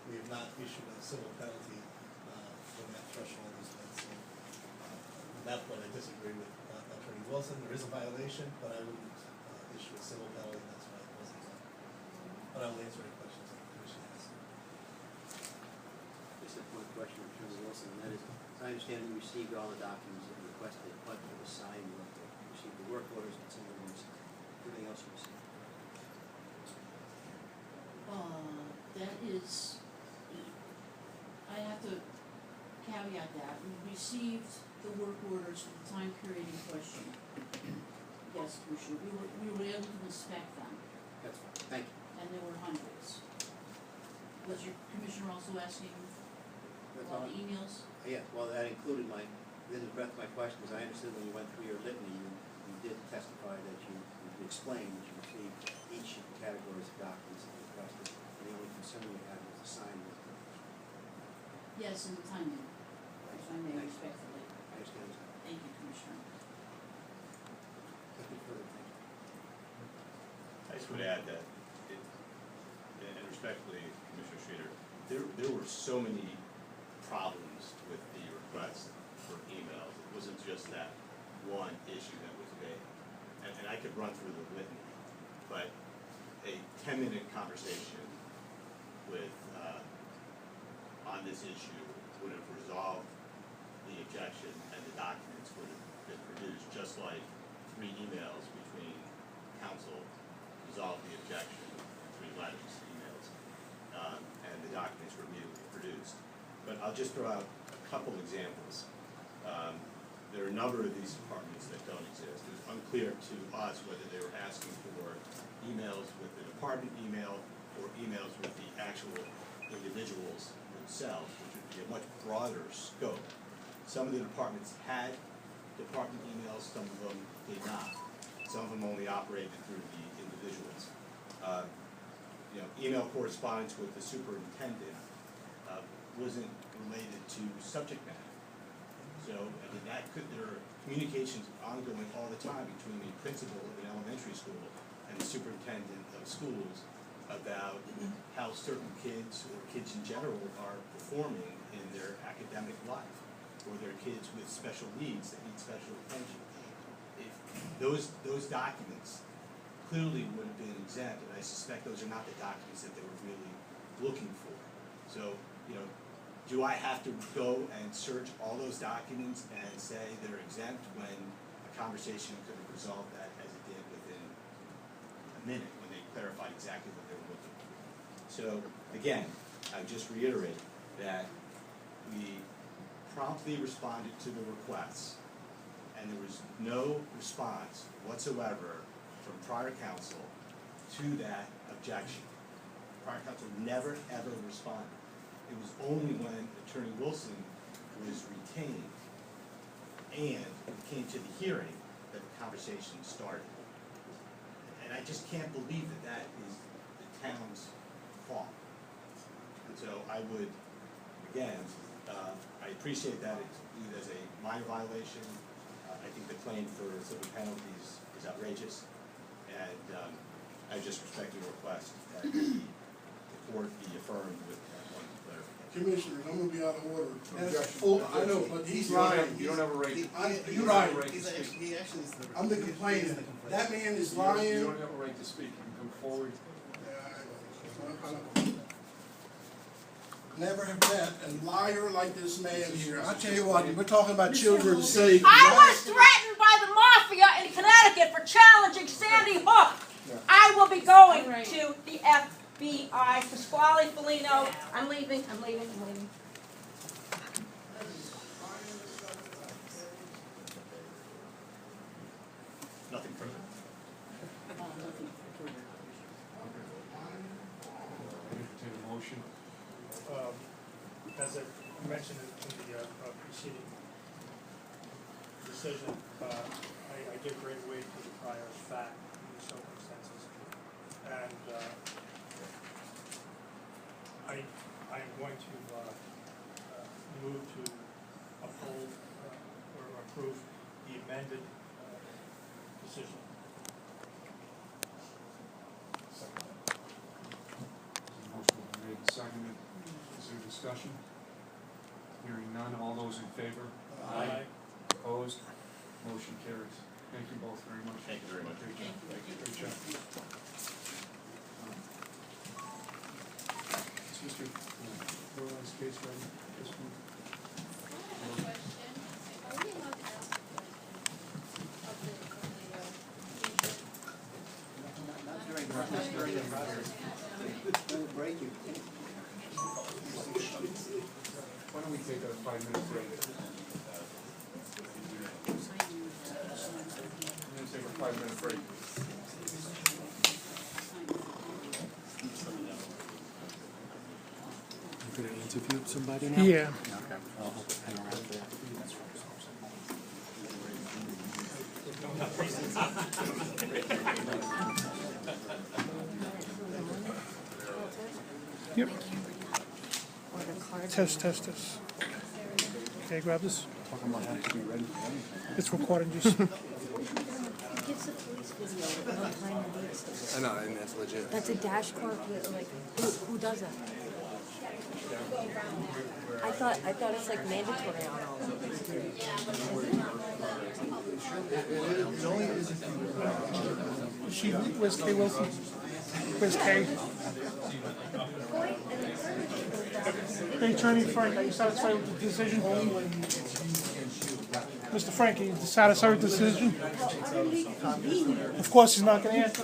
we have not issued a civil penalty when that threshold is met. So at that point, I disagree with Attorney Wilson. There is a violation, but I wouldn't issue a civil penalty. That's why it wasn't done. But I will answer any questions that the commission has. Just a quick question from Attorney Wilson, and that is, I understand you received all the documents that you requested, but for the sign, you received the work orders and some of them, everything else you received. That is, I have to caveat that. We received the work orders for the time period in question. Yes, Commissioner, we were able to inspect them, That's fine, thank you. and there were hundreds. Was your commissioner also asking That's all all. the emails? Yeah, well, that included in the breadth of my questions, I understood when you went through your litany, you did testify that you explained that you received each of the categories of documents that you requested, and the only concern you had was the sign work orders. Yes, and the timing, if I may respectfully. I understand that. Thank you, Commissioner. Nothing further, thank you. I just would add that, and respectfully, Commissioner Streeter, there were so many problems with the request for emails. It wasn't just that one issue that was vague. And I could run through the litany, but a 10-minute conversation with, on this issue would have resolved the objection and the documents would have been produced, just like 3 emails between counsel, the resolve the objection, 3 letters, emails, and the documents were immediately produced. But I'll just throw out a couple examples. There are a number of these departments that don't exist. It's unclear to us whether they were asking for emails with the department email or emails with the actual individuals themselves, which would be a much broader scope. Some of the departments had department emails, some of them did not. Some of them only operated through the individuals. Email correspondence with the superintendent wasn't related to subject matter. So, I mean, there are communications ongoing all the time between the principal of an elementary school and the superintendent of schools about how certain kids or kids in general are performing in their academic life, or their kids with special needs that need special attention. If those documents clearly would have been exempt, and I suspect those are not the documents that they were really looking for. So, do I have to go and search all those documents and say they're exempt when a conversation could have resolved that as it did within a minute when they clarified exactly what they were looking for? So, again, I just reiterate that we promptly responded to the requests, and there was no response whatsoever from prior counsel to that objection. Prior counsel never, ever responded. It was only when Attorney Wilson was retained and it came to the hearing that the conversation started. And I just can't believe that is the town's fault. And so I would, again, I appreciate that it's viewed as a minor violation. I think the claim for civil penalties is outrageous. And I just respectfully request that the court be affirmed with one clarification. Commissioners, I'm gonna be out of order. Yes. Oh, I know, but he's lying. You don't have a right. You're right. He actually is the. I'm the complainant. That man is You lying. don't have a right to speak. You can come forward. Never have met a liar like this man here. I tell you what, we're talking about children's safety. I was threatened by the mafia in Connecticut for challenging Sandy Hook. I will be going to the FBI. Pasquale Felino. I'm leaving. Nothing further. Entertain a motion. As I mentioned in the preceding decision, I give great weight to the prior fact in the circumstances. And I am going to move to uphold or approve the amended decision. Motion been made and seconded. Is there discussion? Hearing none, all those in favor? Aye. Opposed? Motion carries. Thank you both very much. Thank you very much. Great job. Great job. Is Mr. Corley's case ready at this point? I have a question. Are we allowed to ask a question of the Not during the process. Don't break you. Why don't we take a 5-minute break? I'm going to take a 5-minute break. You're going to interview somebody now? Yeah. Okay. I'll hang around for that. Yep. Test. Okay, grab this. Talking about having to be ready for anything. It's recording just. Gives a police video of no time and date. I know, and that's legit. That's a dash card with, like, who does that? I thought it's like mandatory on all of them. Where's Kay Wilson? Where's Kay? Hey, Attorney Frank, are you satisfied with the decision? Mr. Frank, are you satisfied with the decision? Of course, he's not going to answer.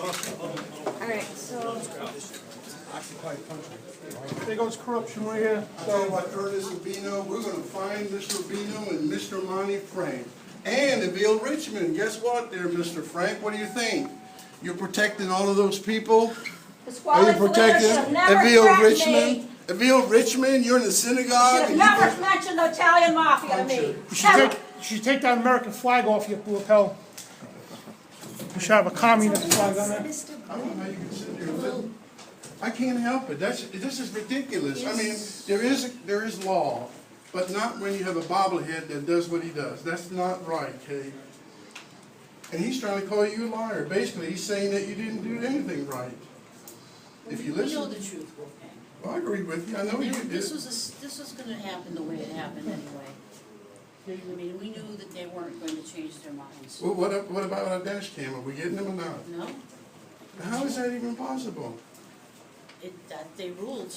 All right, so There goes corruption right here. I tell you what, Ernest Rubino, we're gonna find Mr. Rubino and Mr. Monty Frank. And Emil Richmond, guess what there, Mr. Frank, what do you think? You're protecting all of those people? Are you protecting Emil Richmond? Emil Richmond, you're in the synagogue? you've never mentioned the Italian mafia to me. Ever. You should take that American flag off your lapel. You should have a communist flag on there. I don't know how you can sit there and live. I can't help it. This is ridiculous. I mean, there is law, but not when you have a bobblehead that does what he does. That's not right, Kay. And he's trying to call you a liar. Basically, he's saying that you didn't do anything right. If you We listen. know the truth, Wolfgang. Well, I agree with you. I know you did. This was gonna happen the way it happened anyway. I mean, we knew that they weren't going to change their minds. Well, what about our dash cam? Are we getting them or not? No, How is that even possible? they ruled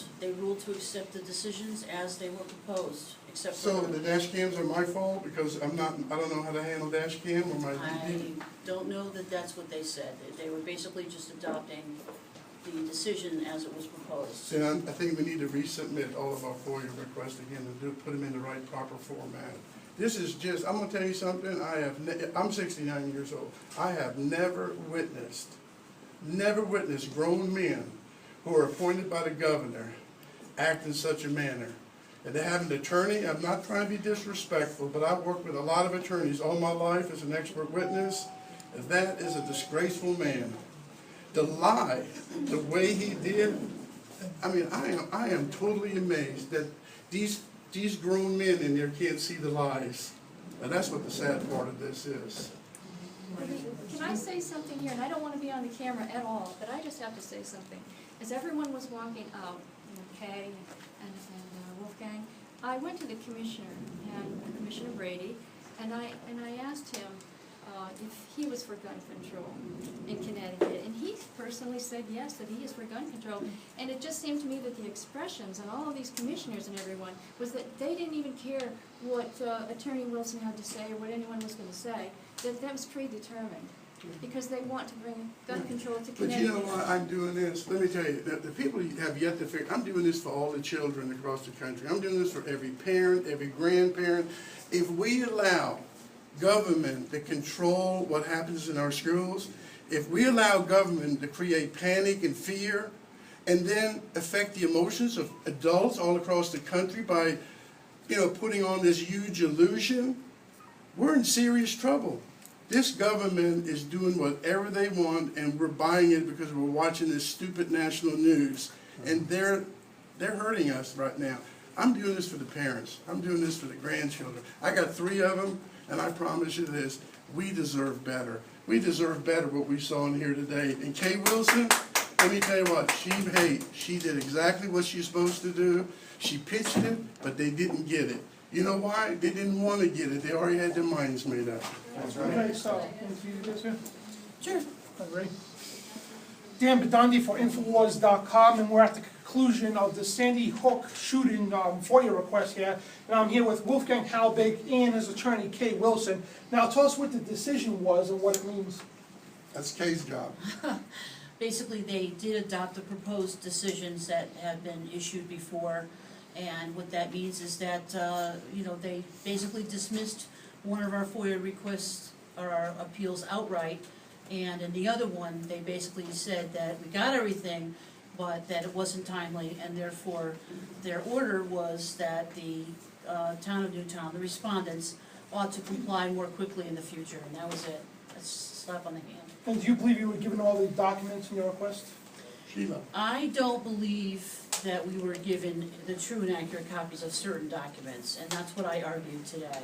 to accept the decisions as they were proposed, except for. So the dash cams are my fault because I don't know how to handle dash cam or my I don't know that that's what they said. They were basically just adopting the decision as it was proposed. See, I think we need to resubmit all of our FOIA requests again and put them in the right proper format. This is just, I'm gonna tell you something, I'm 69 years old. I have never witnessed grown men who are appointed by the governor act in such a manner. And they have an attorney, I'm not trying to be disrespectful, but I've worked with a lot of attorneys all my life as an expert witness. That is a disgraceful man. To lie the way he did, I mean, I am totally amazed that these grown men in there can't see the lies. And that's what the sad part of this is. Can I say something here? And I don't want to be on the camera at all, but I just have to say something. As everyone was walking out, Kay and Wolfgang, I went to the commissioner, and Commissioner Brady, and I asked him if he was for gun control in Connecticut, and he personally said yes, that he is for gun control. And it just seemed to me that the expressions on all of these commissioners and everyone was that they didn't even care what Attorney Wilson had to say or what anyone was going to say, that was predetermined, because they want to bring gun control to Connecticut. But you know why I'm doing this? Let me tell you, the people have yet to figure, I'm doing this for all the children across the country. I'm doing this for every parent, every grandparent. If we allow government to control what happens in our schools, if we allow government to create panic and fear and then affect the emotions of adults all across the country by, putting on this huge illusion, we're in serious trouble. This government is doing whatever they want, and we're buying it because we're watching this stupid national news, and they're hurting us right now. I'm doing this for the parents. I'm doing this for the grandchildren. I got 3 of them. And I promise you this, we deserve better. We deserve better what we saw in here today. And Kay Wilson, let me tell you what, she did exactly what she's supposed to do. She pitched it, but they didn't get it. You know why? They didn't want to get it. They already had their minds made up. That's right. Okay, so, can you do this here? Sure. All right. Dan Bidondi for Infowars.com, and we're at the conclusion of the Sandy Hook shooting FOIA request here. And I'm here with Wolfgang Halbig and his attorney, Kay Wilson. Now tell us what the decision was and what it means. That's Kay's job. Basically, they did adopt the proposed decisions that had been issued before, and what that means is that, they basically dismissed one of our FOIA requests, or our appeals outright, and in the other one, they basically said that we got everything, but that it wasn't timely, and therefore, their order was that the town of Newtown, the respondents, ought to comply more quickly in the future, and that was it. That's a slap on the hand. And do you believe you were given all the documents in your request? Sheila. I don't believe that we were given the true and accurate copies of certain documents, and that's what I argued today.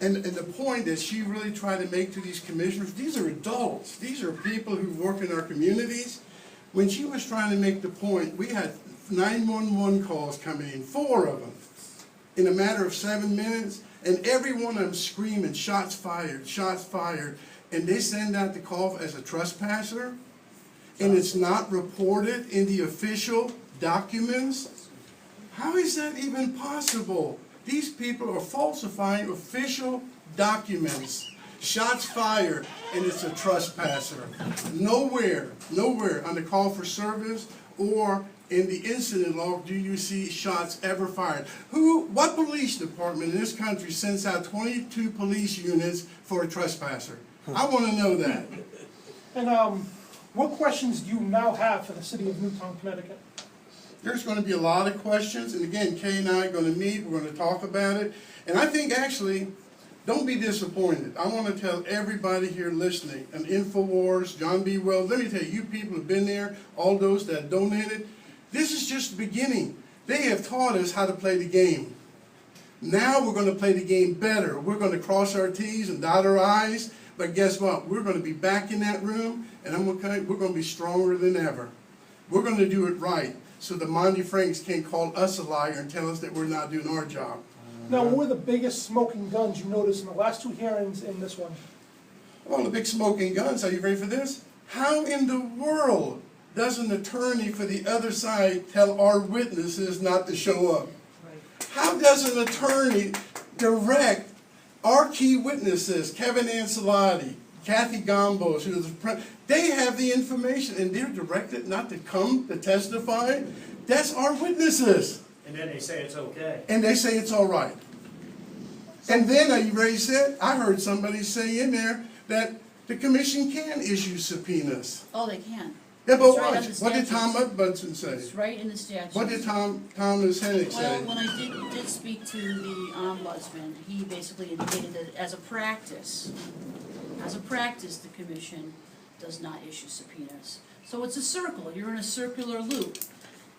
And the point that she really tried to make to these commissioners, these are adults. These are people who work in our communities. When she was trying to make the point, we had 911 calls coming in, 4 of them, in a matter of 7 minutes, and every one of them screaming, shots fired, and they send out the call as a trespasser, and it's not reported in the official documents. How is that even possible? These people are falsifying official documents. shots fired, and it's a trespasser. Nowhere on the call for service or in the incident log do you see shots ever fired. What police department in this country sends out 22 police units for a trespasser? I want to know that. And what questions do you now have for the city of Newtown, Connecticut? There's going to be a lot of questions, and again, Kay and I are going to meet, we're going to talk about it, and I think actually, don't be disappointed. I want to tell everybody here listening, and InfoWars, John B. Wells, let me tell you, you people have been there, all those that donated, this is just the beginning. They have taught us how to play the game. Now we're going to play the game better. We're going to cross our T's and dot our I's, but guess what? We're going to be back in that room, and we're going to be stronger than ever. We're going to do it right, so the Monty Franks can't call us a liar and tell us that we're not doing our job. Now, what were the biggest smoking guns you noticed in the last 2 hearings and this one? Well, the big smoking guns, are you ready for this? How in the world does an attorney for the other side tell our witnesses not to show up? How does an attorney direct our key witnesses, Kevin Ancelotti, Kathy Gombos, who is the president, they have the information and they're directed not to come to testify? That's our witnesses. And then they say it's okay. And they say it's all right. And then, are you ready to say it? I heard somebody say in there that the commission can issue subpoenas. Oh, they can. Yeah, but It's right on the what did Tom statutes. Budson say? It's right in the statute. What did Thomas Hennig say? Well, when I did speak to the ombudsman, he basically indicated that as a practice, the commission does not issue subpoenas. So it's a circle, you're in a circular loop.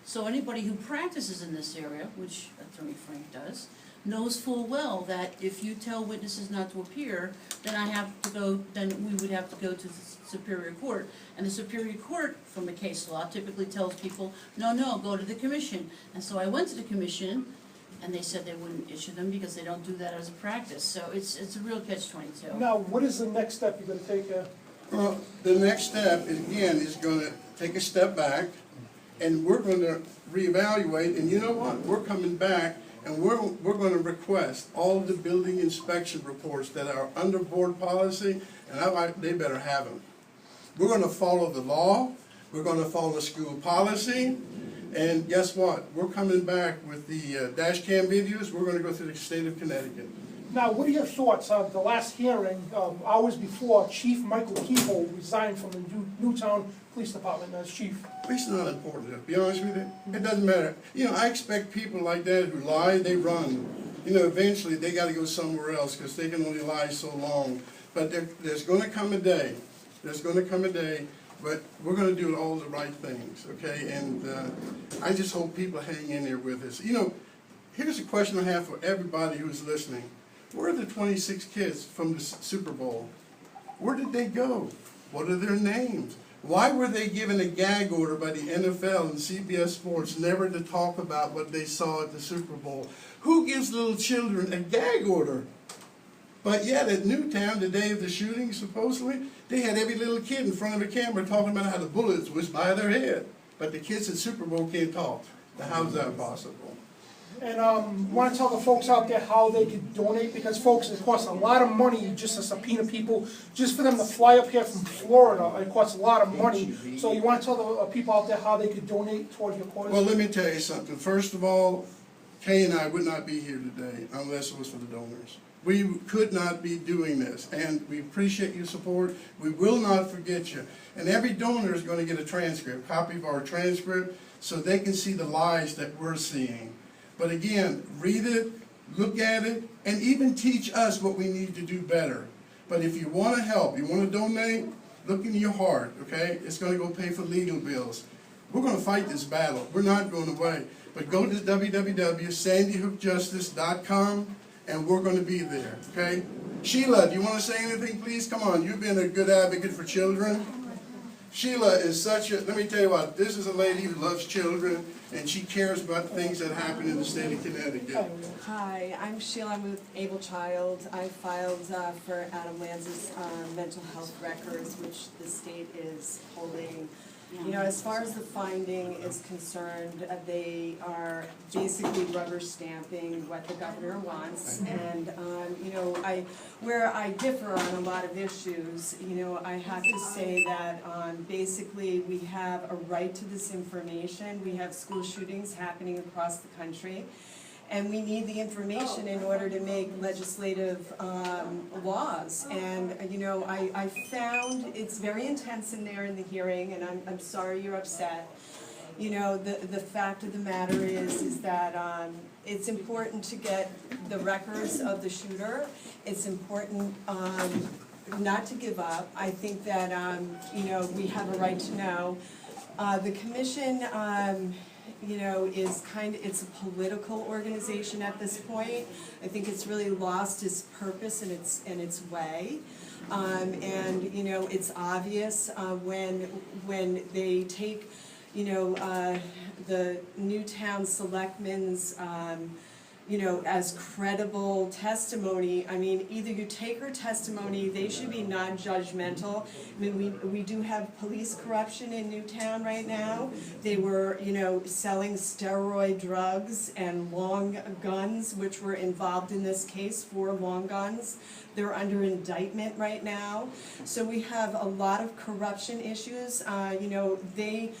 So anybody who practices in this area, which Attorney Frank does, knows full well that if you tell witnesses not to appear, then we would have to go to the Superior Court. And the Superior Court, from the case law, typically tells people, no, go to the commission. And so I went to the commission, and they said they wouldn't issue them because they don't do that as a practice. So it's a real catch-22. Now, what is the next step you're going to take? Well, the next step, again, is going to take a step back, and we're going to reevaluate, and you know what? We're coming back, and we're going to request all the building inspection reports that are under board policy, and they better have them. We're going to follow the law, we're going to follow school policy, and guess what? We're coming back with the dash cam videos, we're going to go through the state of Connecticut. Now, what are your thoughts on the last hearing, hours before Chief Michael Keeble resigned from the Newtown Police Department as chief? It's not important, to be honest with you. It doesn't matter. You know, I expect people like that who lie, they run. You know, eventually they got to go somewhere else because they can only lie so long. But there's going to come a day. There's going to come a day, but we're going to do all the right things, okay? And I just hope people hang in there with us. You know, here's a question I have for everybody who's listening. Where are the 26 kids from the Super Bowl? Where did they go? What are their names? Why were they given a gag order by the NFL and CBS Sports never to talk about what they saw at the Super Bowl? Who gives little children a gag order? But yet at Newtown, the day of the shooting, supposedly, they had every little kid in front of a camera talking about how the bullets whizzed by their head. But the kids at Super Bowl can't talk. Now, how's that possible? And you want to tell the folks out there how they can donate? Because, folks, it costs a lot of money just to subpoena people, just for them to fly up here from Florida. It costs a lot of money. So you want to tell the people out there how they could donate towards your cause? Well, let me tell you something. First of all, Kay and I would not be here today unless it was for the donors. We could not be doing this, and we appreciate your support. We will not forget you. And every donor is going to get a transcript, copy of our transcript, so they can see the lies that we're seeing. But again, read it, look at it, and even teach us what we need to do better. But if you want to help, you want to donate, look into your heart, okay? It's going to go pay for legal bills. We're going to fight this battle. We're not going away. But go to www.sandyhookjustice.com, and we're going to be there, okay? Sheila, do you want to say anything, please? Come on, you've been a good advocate for children. Sheila is such a, let me tell you what, this is a lady who loves children, and she cares about things that happen in the state of Connecticut. Hi, I'm Sheila. I'm with Able Child. I filed for Adam Lanz's mental health records, which the state is holding You know, as far as the finding is concerned, they are basically rubber stamping what the governor wants. And, you know, where I differ on a lot of issues, you know, I have to say that basically we have a right to this information. We have school shootings happening across the country. And we need the information in order to make legislative laws. And, you know, I found it's very intense in there in the hearing, and I'm sorry you're upset. You know, the fact of the matter is that it's important to get the records of the shooter. It's important not to give up. I think that, you know, we have a right to know. The commission, you know, it's a political organization at this point. I think it's really lost its purpose and its way. And, you know, it's obvious when they take, you know, the Newtown Selectmen's, you know, as credible testimony. I mean, either you take her testimony, they should be non-judgmental. I mean, we do have police corruption in Newtown right now. They were, you know, selling steroid drugs and long guns, which were involved in this case, 4 long guns. They're under indictment right now. So we have a lot of corruption issues. You know, they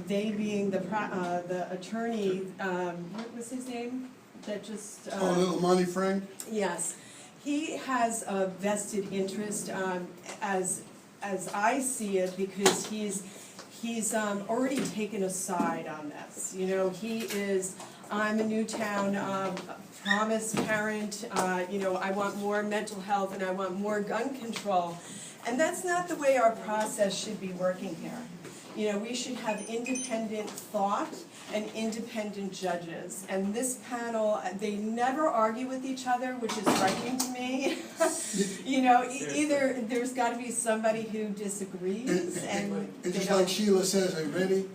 being the attorney, what was his name? That just little Monty Frank? Yes, he has a vested interest, as I see it, because he's already taken a side on this. You know, I'm a Newtown promise parent. You know, I want more mental health and I want more gun control, and that's not the way our process should be working here. You know, we should have independent thought and independent judges. And this panel, they never argue with each other, which is frightening to me. You know, either there's got to be somebody who disagrees, and just like Sheila says, are you ready?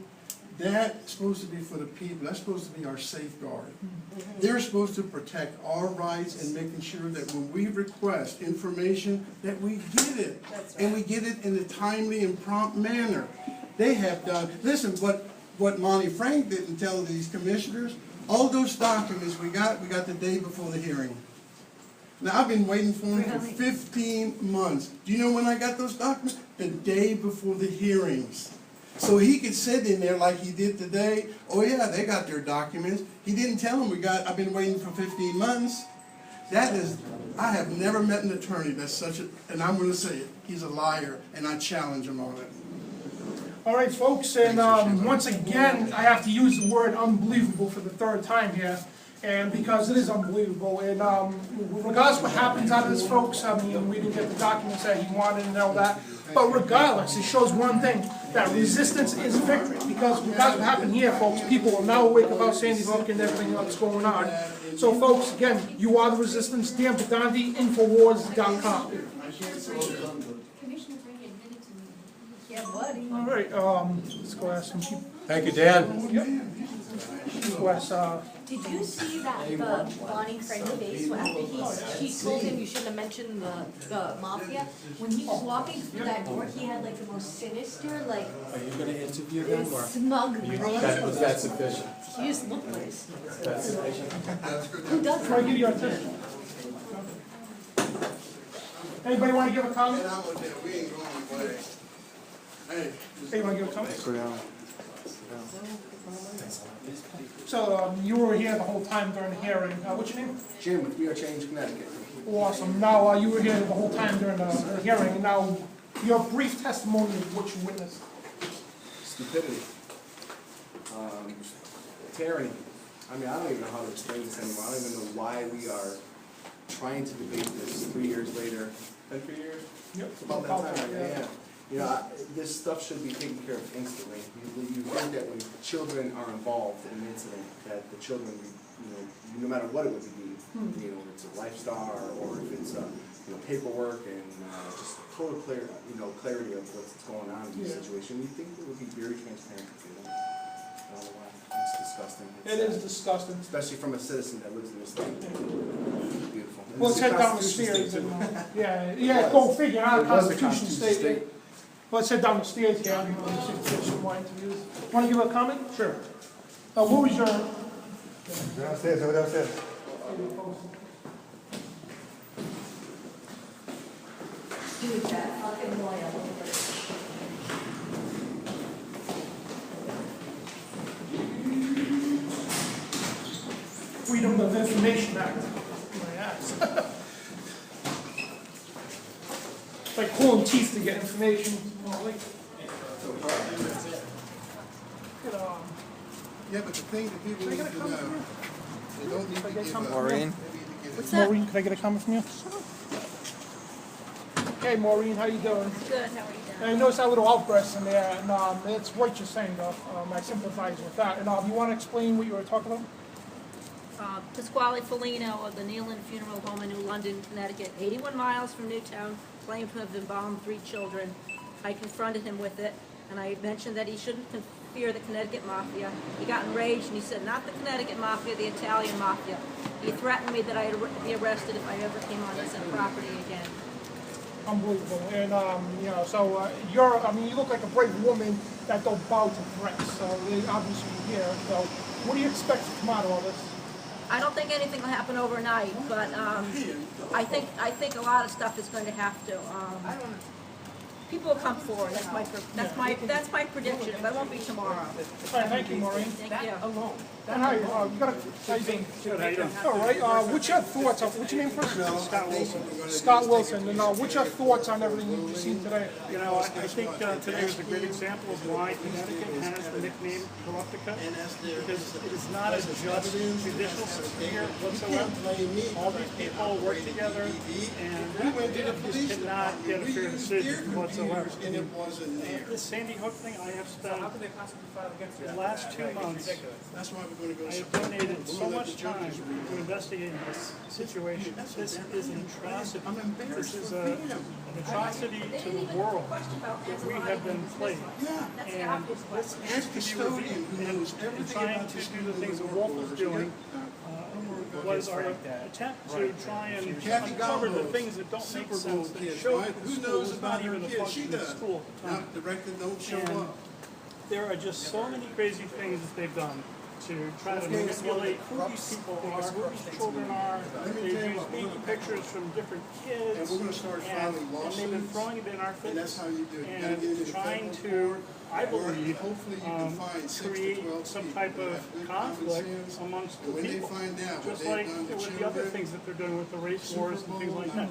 That's supposed to be for the people. That's supposed to be our safeguard. They're supposed to protect our rights and making sure that when we request information, that we get it. That's right. And we get it in a timely and prompt manner. They have done, listen, what Monty Frank didn't tell these commissioners, all those documents we got the day before the hearing. Now, I've been waiting for them for 15 months. Do you know when I got those documents? The day before the hearings. So he could sit in there like he did today, oh yeah, they got their documents. He didn't tell them I've been waiting for 15 months. I have never met an attorney that's and I'm going to say it, he's a liar, and I challenge him on it. All right, folks, and once again, I have to use the word unbelievable for the 3rd time here, and because it is unbelievable. And regardless of what happens out of this, folks, I mean, we didn't get the documents that he wanted and all that, but regardless, it shows one thing, that resistance is victory, because regardless of what happened here, folks, people are now awake about Sandy Hook and everything that's going on. So, folks, again, you are the resistance. Dan Bidondi, Infowars.com. All right, let's go ask some people. Thank you, Dan. Yep. Let's go ask, Did you see that the Bonnie Frank face after she told him you shouldn't have mentioned the mafia? When he was walking through that door, he had like the most sinister, like, Are you going to interview them or? smug face. Was that sufficient? He just looked like a snake. That's sufficient? Who does before I that? give you our attention. Anybody want to give a comment? We ain't going away. Hey, Hey, you want to give a comment? Go down. So, you were here the whole time during the hearing. What's your name? Jim with We Are Change, Connecticut. Awesome. Now, you were here the whole time during the hearing. Now, your brief testimony of what you witnessed. Stupidity. Tyranny. I mean, I don't even know how to explain this anymore. I don't even know why we are trying to debate this 3 years later. 3 years? Yep. It's about that time, yeah. You know, this stuff should be taken care of instantly. You think that when children are involved in an incident, that the children, you know, no matter what it would be, you know, if it's a lifestyle or if it's you know, paperwork and just total clarity of what's going on in the situation, you think it would be very transparent to them. I don't know why. It's disgusting. It is disgusting. Especially from a citizen that lives in this state. Beautiful. Well, let's head down the stairs. Yeah, go figure out Constitution State. Let's head down the stairs here, and we'll see if there's some more interviews. Want to give a comment? Sure. What was your... Downstairs, over downstairs. Dude, that fucking loyal. Freedom of Information Act. My ass. It's like pulling teeth to get information. Yeah, but the thing that people need to know, they don't need to give up. Maureen? What's that? Maureen, can I get a comment from you? Hey Maureen, how you doing? Good, how are you doing? I noticed that little outburst in there, and it's what you're saying, though. I sympathize with that. And you want to explain what you were talking about? Pasquale Foligno of the Nealon Funeral Home in New London, Connecticut, 81 miles from Newtown, claimed to have embalmed 3 children. I confronted him with it, and I mentioned that he shouldn't fear the Connecticut Mafia. He got enraged, and he said, not the Connecticut Mafia, the Italian Mafia. He threatened me that I'd be arrested if I ever came on his property again. Unbelievable. And, so you look like a brave woman that don't bow to threats. So they obviously here. So what do you expect to come out of all this? I don't think anything will happen overnight, but I think a lot of stuff is going to have to. People will come forward. That's my prediction, but it won't be tomorrow. All right, thank you, Maureen. Thank you. Alone. And how you doing? Good, how you doing? All right, what's your thoughts on, what's your name first? Scott Wilson. Scott Wilson, and what's your thoughts on everything you've seen today? You know, I think today was a great example of why Connecticut has the nickname Corruptica, because it is not a just judicial sphere whatsoever. All these people work together, and just cannot get a fair decision whatsoever. This Sandy Hook thing, I have spent the last 2 months, I have donated so much time to investigating this situation. This is an atrocity. This is an atrocity to the world that we have been played. And this has to be reviewed. And trying to do the things that Wolf was doing was our attempt to try and uncover the things that don't make sense, that show that the school is not even a functioning school at the time. And there are just so many crazy things that they've done to try to manipulate who these people are, who these children are. They've used baby pictures from different kids, and they've been throwing it in our face, and trying to, I believe, create some type of conflict amongst the people, just like with the other things that they're doing with the race wars and things like that.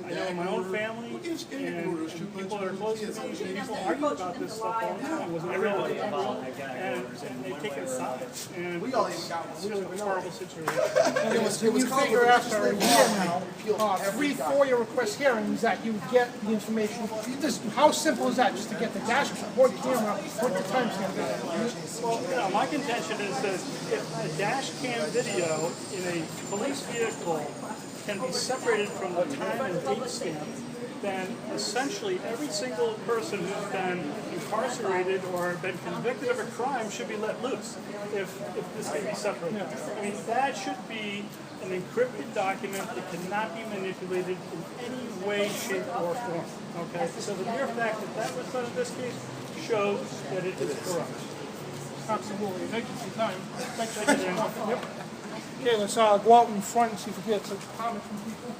I know in my own family, and people that are close to me, people argue about this stuff all the time. Was it real? And they've taken sides. And it's really a horrible situation. And it was figure after a year now, 3 FOIA request hearings that you would get the information. How simple is that, just to get the dash cam, or the camera, what the timestamp is? Well, my contention is that if a dash cam video in a police vehicle can be separated from the time and date stamp, then essentially every single person who's been incarcerated or been convicted of a crime should be let loose if this can be separated. I mean, that should be an encrypted document that cannot be manipulated in any way, shape, or form. Okay? So the mere fact that that was done in this case shows that it is corrupt. Absolutely. Thank you for your time. Thanks for Yep. Okay, let's go out in front and see if we get some comments from people.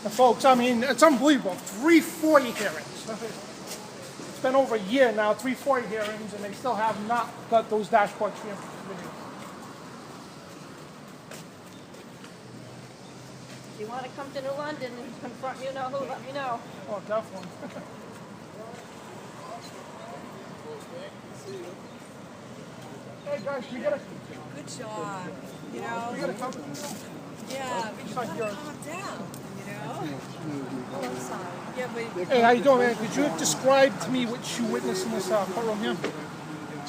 Now, folks, I mean, it's unbelievable. 3 FOIA hearings. It's been over a year now, 3 FOIA hearings, and they still have not got those dashboard cam videos. If you want to come to New London and confront you know who, let me know. Oh, definitely. Hey guys, we gotta. Good job. You know. We gotta come. Yeah, but you gotta calm down. You know. Oh, I'm sorry. Yeah, but. Hey, how you doing, man? Could you describe to me what you witnessed in this courtroom here?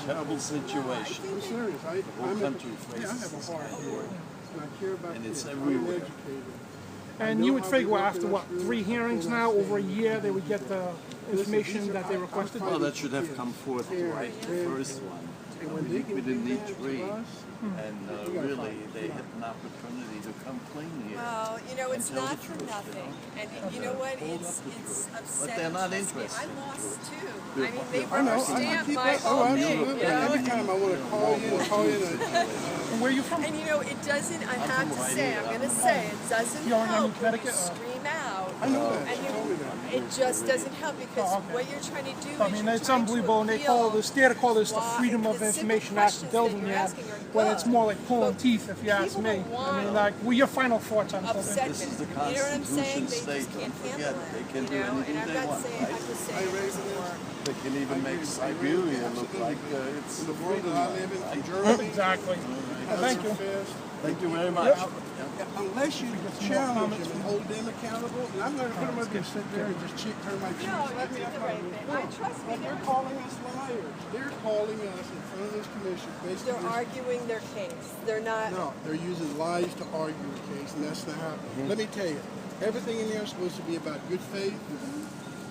Terrible situation. The whole country faces this kind of war, and it's everywhere. And you would figure after what, 3 hearings now, over a year, they would get the information that they requested? Well, that should have come forth right the first one, within each week. And really, they had an opportunity to come clean here. Well, you know, it's and tell not the for truth, nothing, you know? and you know what, Hold up it's the truth. upsetting. But they're not Trust me, interested. I'm lost too. They're- I mean, they I know, rubber I keep my up, whole thing, absolutely. you know? Anytime I wanna call you in, And where are you from? And you know, it doesn't, I have to from say, right I'm here. gonna say, it doesn't You're in help when you Connecticut, or- scream out. I know that. And it just doesn't help because Oh, okay. what you're trying to do is I mean, you're it's trying unbelievable, and to they call appeal this, dare to call this the why- Freedom of the simple Information Act questions building that you're here, asking are when it's good, more like pulling but teeth, if you ask people me. don't I mean, want like, what are your final thoughts on upset something? This is the you know what I'm saying? Constitution They state, just can't don't handle forget it. They it, can you do know? anything And I'm they not want, saying, right? I'm just saying there's more. They can even make Siberia look like it's In the the world freedom that I line, live in, right? Germany. Exactly. Well, thank you. Thank you very much. Unless you challenge them and hold them accountable, and I'm gonna put them up and sit there and just turn my cheeks. No, Let you me did up the my right thing. I trust me. But they're calling us liars. They're calling us in front of this commission, basically. They're arguing their case. They're not. No, they're using lies to argue the case, and that's not happening. Let me tell you, everything in there is supposed to be about good faith.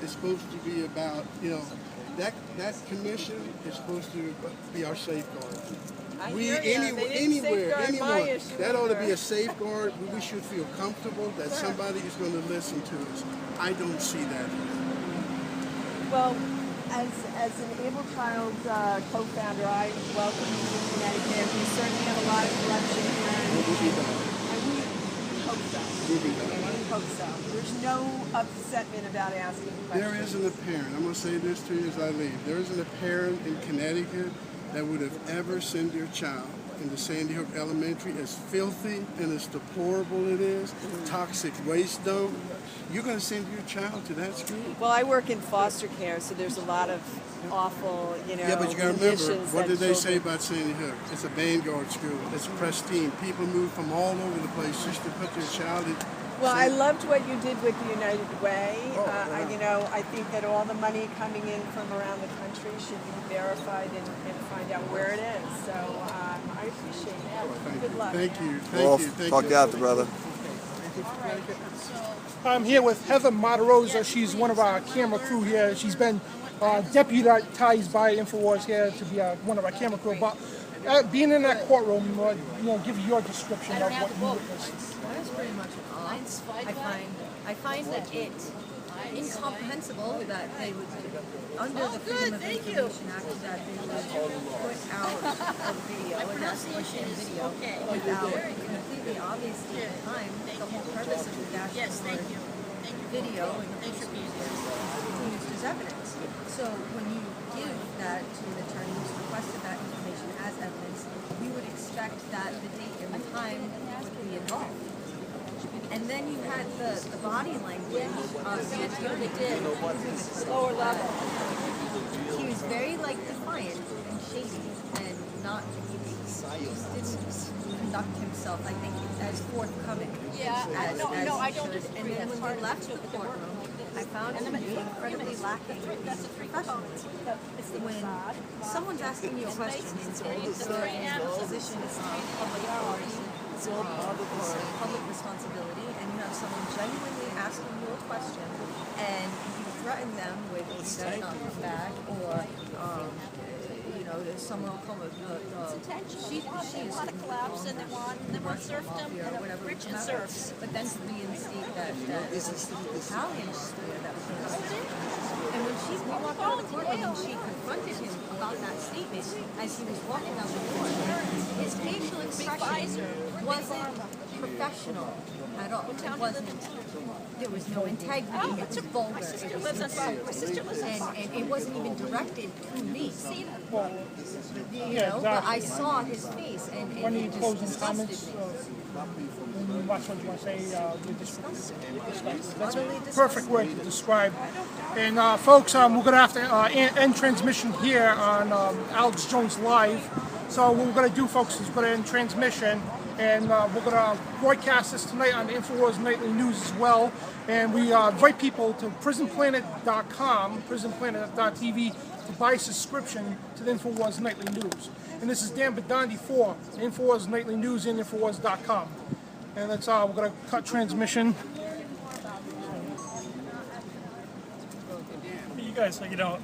It's supposed to be about, you know, that commission is supposed to be our safeguard. I We hear ya. They didn't anywhere, safeguard my anyone, issue that ought to either. be a safeguard. We should feel comfortable that somebody is going to listen to us. I don't see that. Well, as an able child co-founder, I welcome you to Connecticut. We certainly have a lot of corruption here. And we hope so. We hope so. There's no upsetment about asking questions. There isn't a parent, I'm going to say this to you as I leave, there isn't a parent in Connecticut that would have ever sent their child into Sandy Hook Elementary, as filthy and as deplorable it is, toxic waste dump. You're going to send your child to that school? Well, I work in foster care, so there's a lot of awful, you know, Yeah, but you got to remember, conditions what that did they say children- about Sandy Hook? It's a Vanguard school. It's pristine. People move from all over the place just to put their child in. Well, I loved what you did with the United Way. wow. You know, I think that all the money coming in from around the country should be verified and find out where it is. So I appreciate that. Good luck. Thank you. Wolf, talk you after, brother. I'm here with Heather Matarosa. She's one of our camera crew here. She's been deputized by InfoWars here to be one of our camera crew. But being in that courtroom, you know, give your description of what you witnessed. That's pretty much an awe. I find that it incomprehensible that they would, under the Freedom of Information Act, that they would put out a video, an escalation video, without completely obviously at the time, the whole purpose of the dashboard video and the police reports is used as evidence. So when you give that to an attorney who's requested that information as evidence, you would expect that the date and the time would be involved. And then you had the body language of the attorney did lower level. He was very like defiant and shady and not he didn't conduct himself, I think, as forthcoming. As I don't disagree. And then when we left the courtroom, I found him to be incredibly lacking in professionalism. When someone's asking you a question and you're in a position of public authority, public responsibility, and you have someone genuinely asking you a question, and you threaten them with either not come back or, you know, someone will come with she is collapse and they want serfdom or whatever, rich and serfs. But then to reinstate that it was the Italian sphere that was coming. And when we walked out of the courtroom and she confronted him about that statement as he was walking out the door, his facial expression wasn't professional at all. It wasn't. There was no integrity. It was vulgar. It was insulting. And it wasn't even directed to me. You know, but I saw his face, and it just disgusted me. Watch what you want to say. That's a perfect word to describe. And folks, we're going to have to end transmission here on Alex Jones Live. So what we're going to do, folks, is we're going to end transmission. And we're going to broadcast this tonight on the InfoWars Nightly News as well. And we invite people to prisonplanet.com, prisonplanet.tv, to buy a subscription to the InfoWars Nightly News. And this is Dan Bidondi for InfoWars Nightly News and InfoWars.com. And that's we're going to cut transmission. You guys, you know,